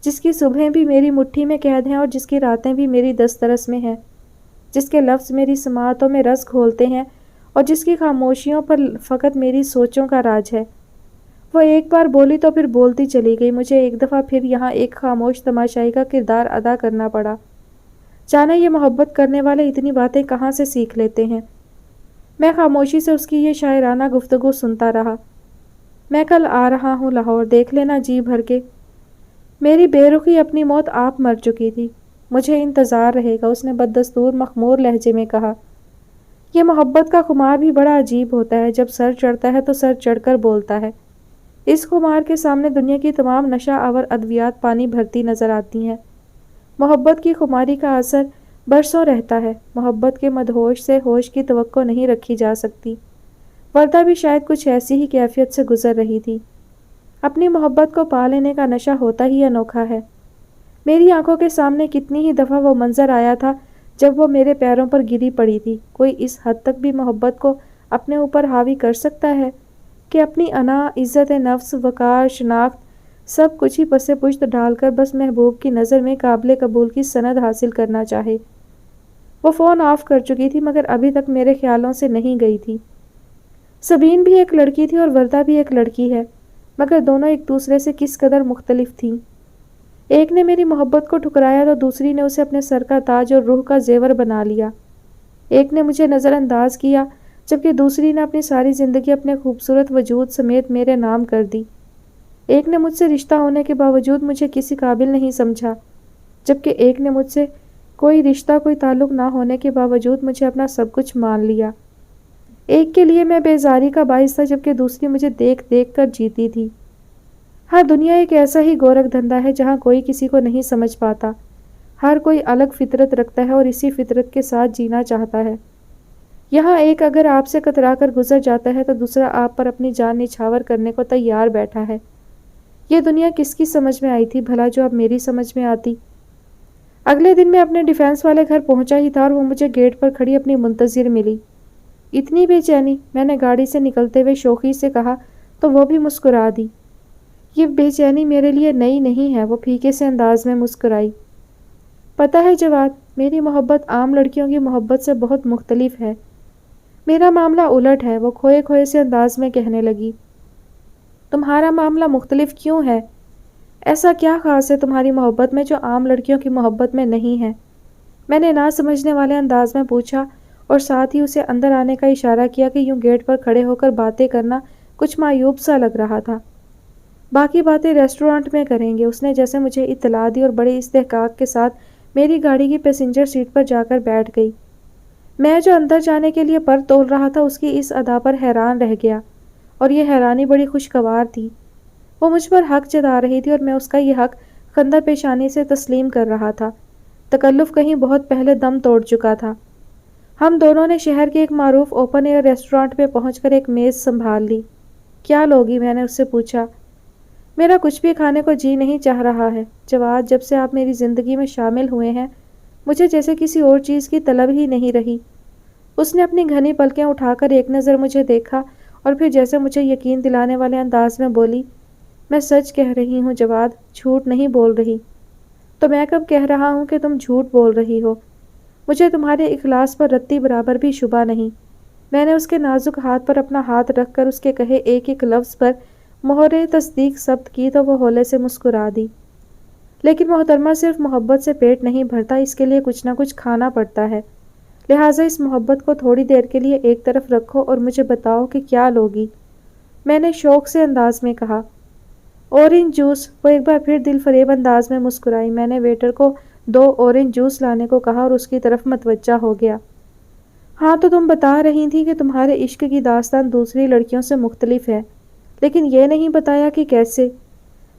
B: جس کی صبحیں بھی میری مٹھی میں قید ہیں اور جس کی راتیں بھی میری دسترس میں ہیں، جس کے لفظ میری سماعتوں میں رس گھولتے ہیں اور جس کی خاموشیوں پر فقط میری سوچوں کا راج ہے۔ وہ ایک بار بولی تو پھر بولتی چلی گئی۔ مجھے ایک دفعہ پھر یہاں ایک خاموش تماشائی کا کردار ادا کرنا پڑا۔ جانے یہ محبت کرنے والے اتنی باتیں کہاں سے سیکھ لیتے ہیں۔ میں خاموشی سے اس کی یہ شاعرانہ گفتگو سنتا رہا۔ میں کل آ رہا ہوں لاہور، دیکھ لینا جی بھر کے۔ میری بے رخی اپنی موت آپ مر چکی تھی، مجھے انتظار رہے گا، اس نے بددستور مخمور لہجے میں کہا۔ یہ محبت کا خمار بھی بڑا عجیب ہوتا ہے، جب سر چڑھتا ہے تو سر چڑھ کر بولتا ہے۔ اس خمار کے سامنے دنیا کی تمام نشہ آور ادویات پانی بھرتی نظر آتی ہیں۔ محبت کی خماری کا اثر برسوں رہتا ہے۔ محبت کے مدہوش سے ہوش کی توقع نہیں رکھی جا سکتی۔ وردہ بھی شاید کچھ ایسی ہی کیفیت سے گزر رہی تھی۔ اپنی محبت کو پا لینے کا نشہ ہوتا ہی انوکھا ہے۔ میری آنکھوں کے سامنے کتنی ہی دفعہ وہ منظر آیا تھا جب وہ میرے پیروں پر گری پڑی تھی۔ کوئی اس حد تک بھی محبت کو اپنے اوپر حاوی کر سکتا ہے کہ اپنی انا، عزت نفس، وقار، شناخت سب کچھ ہی پس پشت ڈال کر بس محبوب کی نظر میں قابل قبول کی سند حاصل کرنا چاہے۔ وہ فون آف کر چکی تھی مگر ابھی تک میرے خیالوں سے نہیں گئی تھی۔ سبین بھی ایک لڑکی تھی اور وردہ بھی ایک لڑکی ہے، مگر دونوں ایک دوسرے سے کس قدر مختلف تھیں۔ ایک نے میری محبت کو ٹھکرایا تو دوسری نے اسے اپنے سر کا تاج اور روح کا زیور بنا لیا۔ ایک نے مجھے نظر انداز کیا جبکہ دوسری نے اپنی ساری زندگی اپنے خوبصورت وجود سمیت میرے نام کر دی۔ ایک نے مجھ سے رشتہ ہونے کے باوجود مجھے کسی قابل نہیں سمجھا، جبکہ ایک نے مجھ سے کوئی رشتہ کوئی تعلق نہ ہونے کے باوجود مجھے اپنا سب کچھ مان لیا۔ ایک کے لیے میں بیزاری کا باعث تھا، جبکہ دوسری مجھے دیکھ دیکھ کر جیتی تھی۔ ہاں، دنیا ایک ایسا ہی گورکھ دھندا ہے جہاں کوئی کسی کو نہیں سمجھ پاتا۔ ہر کوئی الگ فطرت رکھتا ہے اور اسی فطرت کے ساتھ جینا چاہتا ہے۔ یہاں ایک اگر آپ سے کترا کر گزر جاتا ہے تو دوسرا آپ پر اپنی جان نچھاور کرنے کو تیار بیٹھا ہے۔ یہ دنیا کس کی سمجھ میں آئی تھی بھلا جو اب میری سمجھ میں آتی؟ اگلے دن میں اپنے ڈیفینس والے گھر پہنچا ہی تھا اور وہ مجھے گیٹ پر کھڑی اپنی منتظر ملی۔ اتنی بے چینی، میں نے گاڑی سے نکلتے ہوئے شوخی سے کہا تو وہ بھی مسکرا دی۔ یہ بے چینی میرے لیے نئی نہیں ہے، وہ پھیکے سے انداز میں مسکرائی۔ پتہ ہے جواد، میری محبت عام لڑکیوں کی محبت سے بہت مختلف ہے۔ میرا معاملہ الٹ ہے، وہ کھوئے کھوئے سے انداز میں کہنے لگی۔ تمہارا معاملہ مختلف کیوں ہے؟ ایسا کیا خاص ہے تمہاری محبت میں جو عام لڑکیوں کی محبت میں نہیں ہے؟ میں نے نہ سمجھنے والے انداز میں پوچھا اور ساتھ ہی اسے اندر آنے کا اشارہ کیا کہ یوں گیٹ پر کھڑے ہو کر باتیں کرنا کچھ معیوب سا لگ رہا تھا۔ باقی باتیں ریسٹورانٹ میں کریں گے، اس نے جیسے مجھے اطلاع دی اور بڑے استحقاق کے ساتھ میری گاڑی کی پیسنجر سیٹ پر جا کر بیٹھ گئی۔ میں جو اندر جانے کے لیے پر تول رہا تھا اس کی اس ادا پر حیران رہ گیا، اور یہ حیرانی بڑی خوشگوار تھی۔ وہ مجھ پر حق جتا رہی تھی اور میں اس کا یہ حق خندہ پیشانی سے تسلیم کر رہا تھا۔ تکلف کہیں بہت پہلے دم توڑ چکا تھا۔ ہم دونوں نے شہر کے ایک معروف اوپن ایئر ریسٹورانٹ میں پہنچ کر ایک میز سنبھال لی۔ کیا لوگی؟ میں نے اس سے پوچھا۔ میرا کچھ بھی کھانے کو جی نہیں چاہ رہا ہے جواد، جب سے آپ میری زندگی میں شامل ہوئے ہیں مجھے جیسے کسی اور چیز کی طلب ہی نہیں رہی۔ اس نے اپنی گھنی پلکیں اٹھا کر ایک نظر مجھے دیکھا اور پھر جیسے مجھے یقین دلانے والے انداز میں بولی، میں سچ کہہ رہی ہوں جواد، جھوٹ نہیں بول رہی۔ تو میں کب کہہ رہا ہوں کہ تم جھوٹ بول رہی ہو؟ مجھے تمہارے اخلاص پر رتی برابر بھی شبہ نہیں۔ میں نے اس کے نازک ہاتھ پر اپنا ہاتھ رکھ کر اس کے کہے ایک ایک لفظ پر مہر تصدیق ثبت کی تو وہ ہولے سے مسکرا دی۔ لیکن محترمہ، صرف محبت سے پیٹ نہیں بھرتا، اس کے لیے کچھ نہ کچھ کھانا پڑتا ہے۔ لہٰذا اس محبت کو تھوڑی دیر کے لیے ایک طرف رکھو اور مجھے بتاؤ کہ کیا لوگی؟ میں نے شوق سے انداز میں کہا۔ Orange juice. وہ ایک بار پھر دل فریب انداز میں مسکرائی۔ میں نے ویٹر کو 2 اورنج جوس لانے کو کہا اور اس کی طرف متوجہ ہو گیا۔ ہاں، تو تم بتا رہی تھی کہ تمہارے عشق کی داستان دوسری لڑکیوں سے مختلف ہے، لیکن یہ نہیں بتایا کہ کیسے۔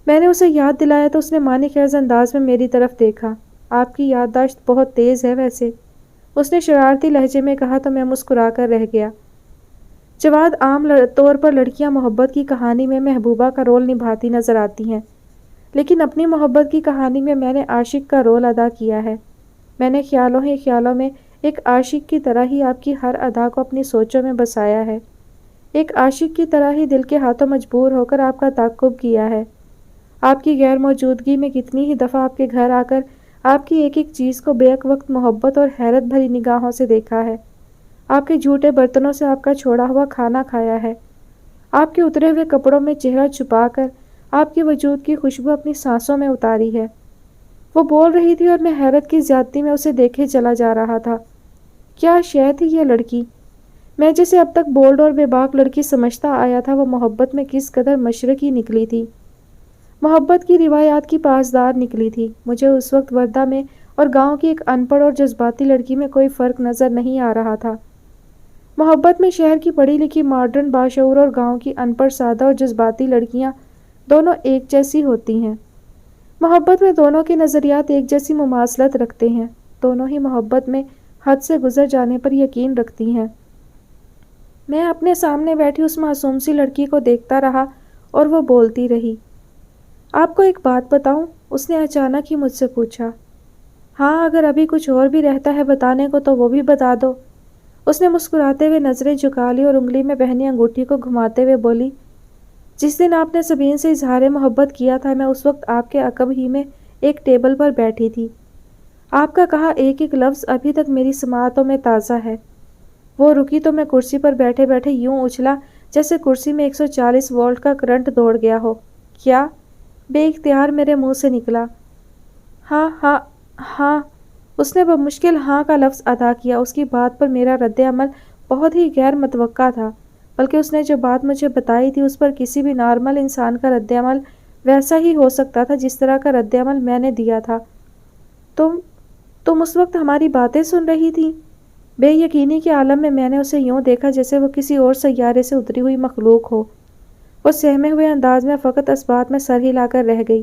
B: میں نے اسے یاد دلایا تو اس نے معنی خیز انداز میں میری طرف دیکھا۔ آپ کی یادداشت بہت تیز ہے ویسے، اس نے شرارتی لہجے میں کہا تو میں مسکرا کر رہ گیا۔ جواد، عام طور پر لڑکیاں محبت کی کہانی میں محبوبہ کا رول نبھاتی نظر آتی ہیں، لیکن اپنی محبت کی کہانی میں میں نے عاشق کا رول ادا کیا ہے۔ میں نے خیالوں ہی خیالوں میں ایک عاشق کی طرح ہی آپ کی ہر ادا کو اپنی سوچوں میں بسایا ہے، ایک عاشق کی طرح ہی دل کے ہاتھوں مجبور ہو کر آپ کا تعقب کیا ہے۔ آپ کی غیر موجودگی میں کتنی ہی دفعہ آپ کے گھر آ کر آپ کی ایک ایک چیز کو بیک وقت محبت اور حیرت بھری نگاہوں سے دیکھا ہے۔ آپ کے جھوٹے برتنوں سے آپ کا چھوڑا ہوا کھانا کھایا ہے۔ آپ کے اترے ہوئے کپڑوں میں چہرہ چھپا کر آپ کے وجود کی خوشبو اپنی سانسوں میں اتاری ہے۔ وہ بول رہی تھی اور میں حیرت کی زیادتی میں اسے دیکھے چلا جا رہا تھا۔ کیا شے تھی یہ لڑکی؟ میں جسے اب تک بولڈ اور بے باک لڑکی سمجھتا آیا تھا، وہ محبت میں کس قدر مشرقی نکلی تھی، محبت کی روایات کی پاسدار نکلی تھی۔ مجھے اس وقت وردہ میں اور گاؤں کی ایک ان پڑھ اور جذباتی لڑکی میں کوئی فرق نظر نہیں آ رہا تھا۔ محبت میں شہر کی پڑھی لکھی ماڈرن باشعور اور گاؤں کی ان پڑھ سادہ اور جذباتی لڑکیاں دونوں ایک جیسی ہوتی ہیں۔ محبت میں دونوں کے نظریات ایک جیسی مماثلت رکھتے ہیں، دونوں ہی محبت میں حد سے گزر جانے پر یقین رکھتی ہیں۔ میں اپنے سامنے بیٹھی اس معصوم سی لڑکی کو دیکھتا رہا اور وہ بولتی رہی۔ آپ کو ایک بات بتاؤں؟ اس نے اچانک ہی مجھ سے پوچھا۔ ہاں، اگر ابھی کچھ اور بھی رہتا ہے بتانے کو تو وہ بھی بتا دو۔ اس نے مسکراتے ہوئے نظریں جھکا لی اور انگلی میں پہنی انگوٹھی کو گھماتے ہوئے بولی، جس دن آپ نے سبین سے اظہار محبت کیا تھا میں اس وقت آپ کے عقب ہی میں ایک ٹیبل پر بیٹھی تھی۔ آپ کا کہا ایک ایک لفظ ابھی تک میری سماعتوں میں تازہ ہے۔ وہ رکی تو میں کرسی پر بیٹھے بیٹھے یوں اچھلا جیسے کرسی میں 140 وولٹ کا کرنٹ دوڑ گیا ہو۔ کیا؟ بے اختیار میرے منہ سے نکلا۔ ہاں ہاں ہاں، اس نے بمشکل ہاں کا لفظ ادا کیا۔ اس کی بات پر میرا رد عمل بہت ہی غیر متوقع تھا۔ بلکہ اس نے جو بات مجھے بتائی تھی اس پر کسی بھی نارمل انسان کا رد عمل ویسا ہی ہو سکتا تھا جس طرح کا رد عمل میں نے دیا تھا۔ تم اس وقت ہماری باتیں سن رہی تھی؟ بے یقینی کے عالم میں نے اسے یوں دیکھا جیسے وہ کسی اور سیارے سے اتری ہوئی مخلوق ہو۔ وہ سہمے ہوئے انداز میں فقط اس بات میں سر ہلا کر رہ گئی۔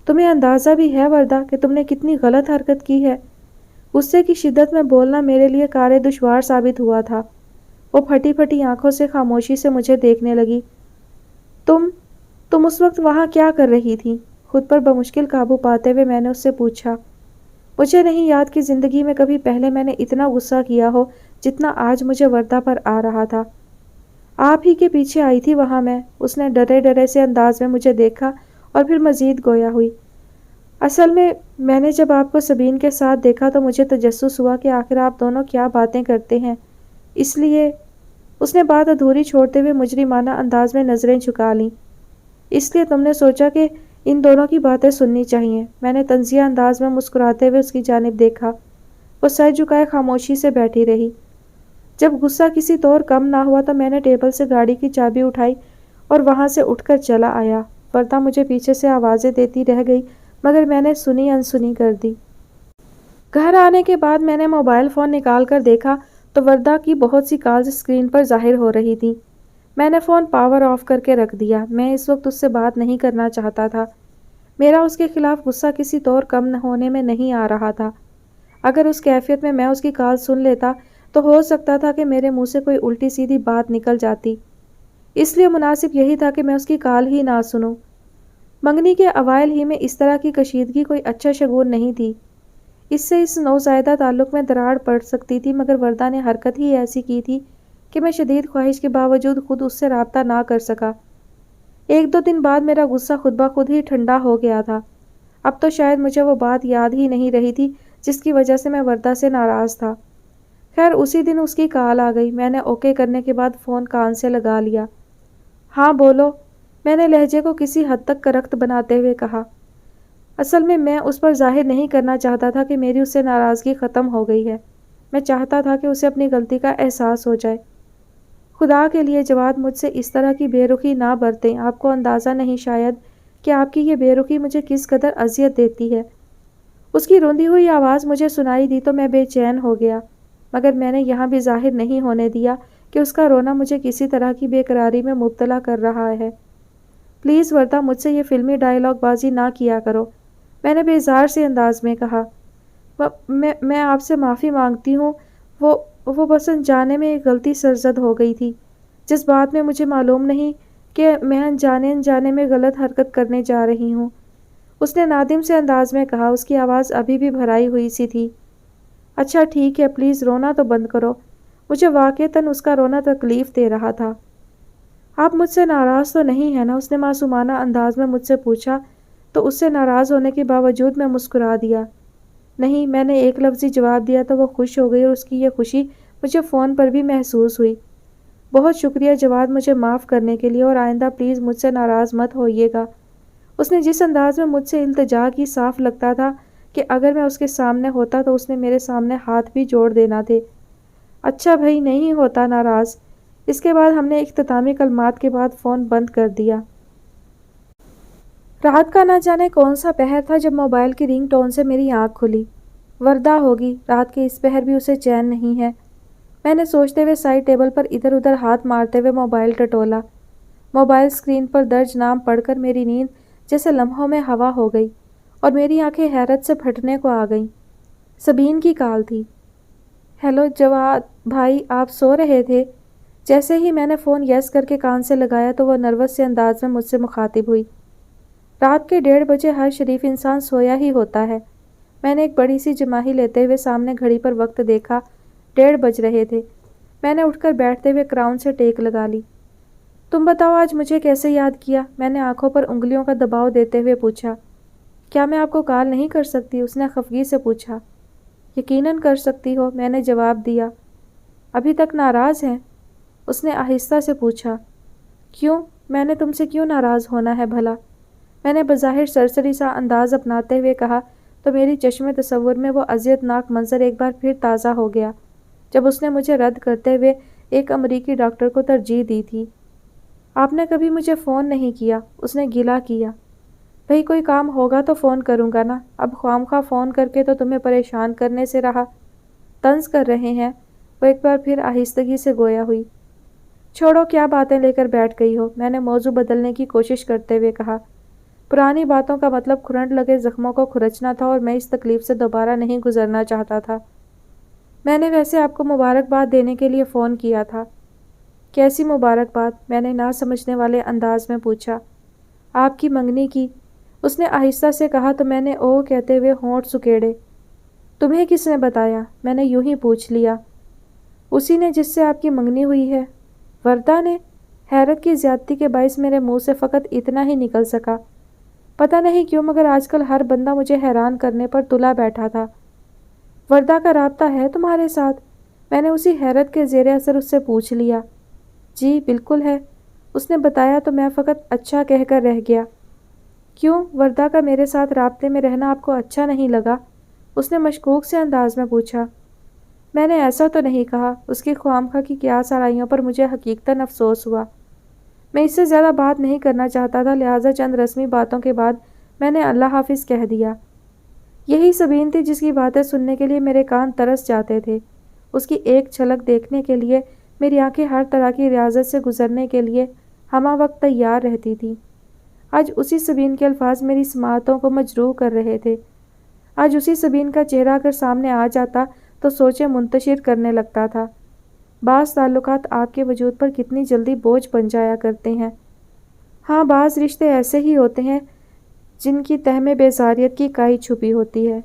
B: تمہیں اندازہ بھی ہے وردہ کہ تم نے کتنی غلط حرکت کی ہے؟ غصے کی شدت میں بولنا میرے لیے کار دشوار ثابت ہوا تھا۔ وہ پھٹی پھٹی آنکھوں سے خاموشی سے مجھے دیکھنے لگی۔ تم اس وقت وہاں کیا کر رہی تھی؟ خود پر بمشکل قابو پاتے ہوئے میں نے اس سے پوچھا۔ مجھے نہیں یاد کہ زندگی میں کبھی پہلے میں نے اتنا غصہ کیا ہو جتنا آج مجھے وردہ پر آ رہا تھا۔ آپ ہی کے پیچھے آئی تھی وہاں میں۔ اس نے ڈرے ڈرے سے انداز میں مجھے دیکھا اور پھر مزید گویا ہوئی۔ اصل میں نے جب آپ کو سبین کے ساتھ دیکھا تو مجھے تجسس ہوا کہ آخر آپ دونوں کیا باتیں کرتے ہیں، اس لیے اس نے بات ادھوری چھوڑتے ہوئے مجرمانہ انداز میں نظریں جھکا لیں۔ اس لیے تم نے سوچا کہ ان دونوں کی باتیں سننی چاہیے۔ میں نے طنزیہ انداز میں مسکراتے ہوئے اس کی جانب دیکھا۔ وہ سر جھکائے خاموشی سے بیٹھی رہی۔ جب غصہ کسی طور کم نہ ہوا تو میں نے ٹیبل سے گاڑی کی چابی اٹھائی اور وہاں سے اٹھ کر چلا آیا۔ وردہ مجھے پیچھے سے آوازیں دیتی رہ گئی مگر میں نے سنی انسنی کر دی۔ گھر آنے کے بعد میں نے موبائل فون نکال کر دیکھا تو وردہ کی بہت سی کالز اسکرین پر ظاہر ہو رہی تھیں۔ میں نے فون پاور آف کر کے رکھ دیا۔ میں اس وقت اس سے بات نہیں کرنا چاہتا تھا۔ میرا اس کے خلاف غصہ کسی طور کم ہونے میں نہیں آ رہا تھا۔ اگر اس کیفیت میں اس کی کال سن لیتا تو ہو سکتا تھا کہ میرے منہ سے کوئی الٹی سیدھی بات نکل جاتی۔ اس لیے مناسب یہی تھا کہ میں اس کی کال ہی نہ سنوں۔ منگنی کے اوائل ہی میں اس طرح کی کشیدگی کوئی اچھا شگون نہیں تھی۔ اس سے اس نوزائیدہ تعلق میں دراڑ پڑ سکتی تھی، مگر وردہ نے حرکت ہی ایسی کی تھی کہ میں شدید خواہش کے باوجود خود اس سے رابطہ نہ کر سکا۔ ایک دو دن بعد میرا غصہ خود بخود ہی ٹھنڈا ہو گیا تھا۔ اب تو شاید مجھے وہ بات یاد ہی نہیں رہی تھی جس کی وجہ سے میں وردہ سے ناراض تھا۔ خیر اسی دن اس کی کال آ گئی۔ میں نے اوکے کرنے کے بعد فون کان سے لگا لیا۔ ہاں بولو، میں نے لہجے کو کسی حد تک کرخت بناتے ہوئے کہا۔ اصل میں اس پر ظاہر نہیں کرنا چاہتا تھا کہ میری اس سے ناراضگی ختم ہو گئی ہے۔ میں چاہتا تھا کہ اسے اپنی غلطی کا احساس ہو جائے۔ خدا کے لیے جواد مجھ سے اس طرح کی بے رخی نہ برتیں۔ آپ کو اندازہ نہیں شاید کہ آپ کی یہ بے رخی مجھے کس قدر اذیت دیتی ہے۔ اس کی روندی ہوئی آواز مجھے سنائی دی تو میں بے چین ہو گیا، مگر میں نے یہاں بھی ظاہر نہیں ہونے دیا کہ اس کا رونا مجھے کسی طرح کی بے قراری میں مبتلا کر رہا ہے۔ پلیز وردہ مجھ سے یہ فلمی ڈائیلاگ بازی نہ کیا کرو، میں نے بیزار سے انداز میں کہا۔ میں آپ سے معافی مانگتی ہوں، وہ بس انجانے میں ایک غلطی سرزد ہو گئی تھی۔ جس بات میں مجھے معلوم نہیں کہ میں انجانے میں غلط حرکت کرنے جا رہی ہوں، اس نے نادم سے انداز میں کہا۔ اس کی آواز ابھی بھی بھرائی ہوئی سی تھی۔ اچھا ٹھیک ہے، پلیز رونا تو بند کرو، مجھے واقعتاً اس کا رونا تکلیف دے رہا تھا۔ آپ مجھ سے ناراض تو نہیں ہے نا؟ اس نے معصومانہ انداز میں مجھ سے پوچھا تو اس سے ناراض ہونے کے باوجود میں مسکرا دیا۔ نہیں، میں نے ایک لفظی جواب دیا تو وہ خوش ہو گئی اور اس کی یہ خوشی مجھے فون پر بھی محسوس ہوئی۔ بہت شکریہ جواد مجھے معاف کرنے کے لیے، اور آئندہ پلیز مجھ سے ناراض مت ہوئیے گا۔ اس نے جس انداز میں مجھ سے التجا کی، صاف لگتا تھا کہ اگر میں اس کے سامنے ہوتا تو اس نے میرے سامنے ہاتھ بھی جوڑ دینا تھے۔ اچھا بھائی، نہیں ہوتا ناراض۔ اس کے بعد ہم نے اختتامی کلمات کے بعد فون بند کر دیا۔ رات کا نہ جانے کون سا پہر تھا جب موبائل کی رنگ ٹون سے میری آنکھ کھلی۔ وردہ ہوگی، رات کے اس پہر بھی اسے چین نہیں ہے، میں نے سوچتے ہوئے سائڈ ٹیبل پر ادھر ادھر ہاتھ مارتے ہوئے موبائل ٹٹولا۔ موبائل اسکرین پر درج نام پڑھ کر میری نیند جیسے لمحوں میں ہوا ہو گئی اور میری آنکھیں حیرت سے پھٹنے کو آ گئیں۔ سبین کی کال تھی۔ ہیلو جواد بھائی، آپ سو رہے تھے؟ جیسے ہی میں نے فون یس کر کے کان سے لگایا تو وہ نروس سے انداز میں مجھ سے مخاطب ہوئی۔ رات کے 1:30 بجے ہر شریف انسان سویا ہی ہوتا ہے۔ میں نے ایک بڑی سی جماہی لیتے ہوئے سامنے گھڑی پر وقت دیکھا، 1:30 بج رہے تھے۔ میں نے اٹھ کر بیٹھتے ہوئے کراؤن سے ٹیک لگا لی۔ تم بتاؤ آج مجھے کیسے یاد کیا؟ میں نے آنکھوں پر انگلیوں کا دباؤ دیتے ہوئے پوچھا۔ کیا میں آپ کو کال نہیں کر سکتی؟ اس نے خفگی سے پوچھا۔ یقیناً کر سکتی ہو، میں نے جواب دیا۔ ابھی تک ناراض ہیں؟ اس نے آہستہ سے پوچھا۔ کیوں؟ میں نے تم سے کیوں ناراض ہونا ہے بھلا؟ میں نے بظاہر سرسری سا انداز اپناتے ہوئے کہا تو میری چشم تصور میں وہ اذیت ناک منظر ایک بار پھر تازہ ہو گیا جب اس نے مجھے رد کرتے ہوئے ایک امریکی ڈاکٹر کو ترجیح دی تھی۔ آپ نے کبھی مجھے فون نہیں کیا، اس نے گلہ کیا۔ بھئی کوئی کام ہوگا تو فون کروں گا نا، اب خواہ فون کر کے تو تمہیں پریشان کرنے سے رہا۔ طنز کر رہے ہیں؟ وہ ایک بار پھر آہستگی سے گویا ہوئی۔ چھوڑو، کیا باتیں لے کر بیٹھ گئی ہو، میں نے موضوع بدلنے کی کوشش کرتے ہوئے کہا۔ پرانی باتوں کا مطلب کھرنٹ لگے زخموں کو کھرچنا تھا اور میں اس تکلیف سے دوبارہ نہیں گزرنا چاہتا تھا۔ میں نے ویسے آپ کو مبارکباد دینے کے لیے فون کیا تھا۔ کیسی مبارکباد؟ میں نے نہ سمجھنے والے انداز میں پوچھا۔ آپ کی منگنی کی، اس نے آہستہ سے کہا تو میں نے اوہ کہتے ہوئے ہونٹ سکیڑے۔ تمہیں کس نے بتایا؟ میں نے یوں ہی پوچھ لیا۔ اسی نے جس سے آپ کی منگنی ہوئی ہے۔ وردہ نے؟ حیرت کی زیادتی کے باعث میرے منہ سے فقط اتنا ہی نکل سکا۔ پتہ نہیں کیوں مگر آج کل ہر بندہ مجھے حیران کرنے پر تلا بیٹھا تھا۔ وردہ کا رابطہ ہے تمہارے ساتھ؟ میں نے اسی حیرت کے زیر اثر اس سے پوچھ لیا۔ جی بالکل ہے، اس نے بتایا تو میں فقط اچھا کہہ کر رہ گیا۔ کیوں، وردہ کا میرے ساتھ رابطے میں رہنا آپ کو اچھا نہیں لگا؟ اس نے مشکوک سے انداز میں پوچھا۔ میں نے ایسا تو نہیں کہا، اس کی خوامخواہ کی قیاس آرائیوں پر مجھے حقیقتاً افسوس ہوا۔ میں اس سے زیادہ بات نہیں کرنا چاہتا تھا، لہٰذا چند رسمی باتوں کے بعد میں نے اللہ حافظ کہہ دیا۔ یہی سبین تھی جس کی باتیں سننے کے لیے میرے کان ترس جاتے تھے۔ اس کی ایک جھلک دیکھنے کے لیے میری آنکھیں ہر طرح کی ریاضت سے گزرنے کے لیے ہمہ وقت تیار رہتی تھی۔ آج اسی سبین کے الفاظ میری سماعتوں کو مجروح کر رہے تھے۔ آج اسی سبین کا چہرہ اگر سامنے آ جاتا تو سوچیں منتشر کرنے لگتا تھا۔ بعض تعلقات آپ کے وجود پر کتنی جلدی بوجھ بن جایا کرتے ہیں۔ ہاں، بعض رشتے ایسے ہی ہوتے ہیں جن کی تہ میں بیزاریت کی کائی چھپی ہوتی ہے۔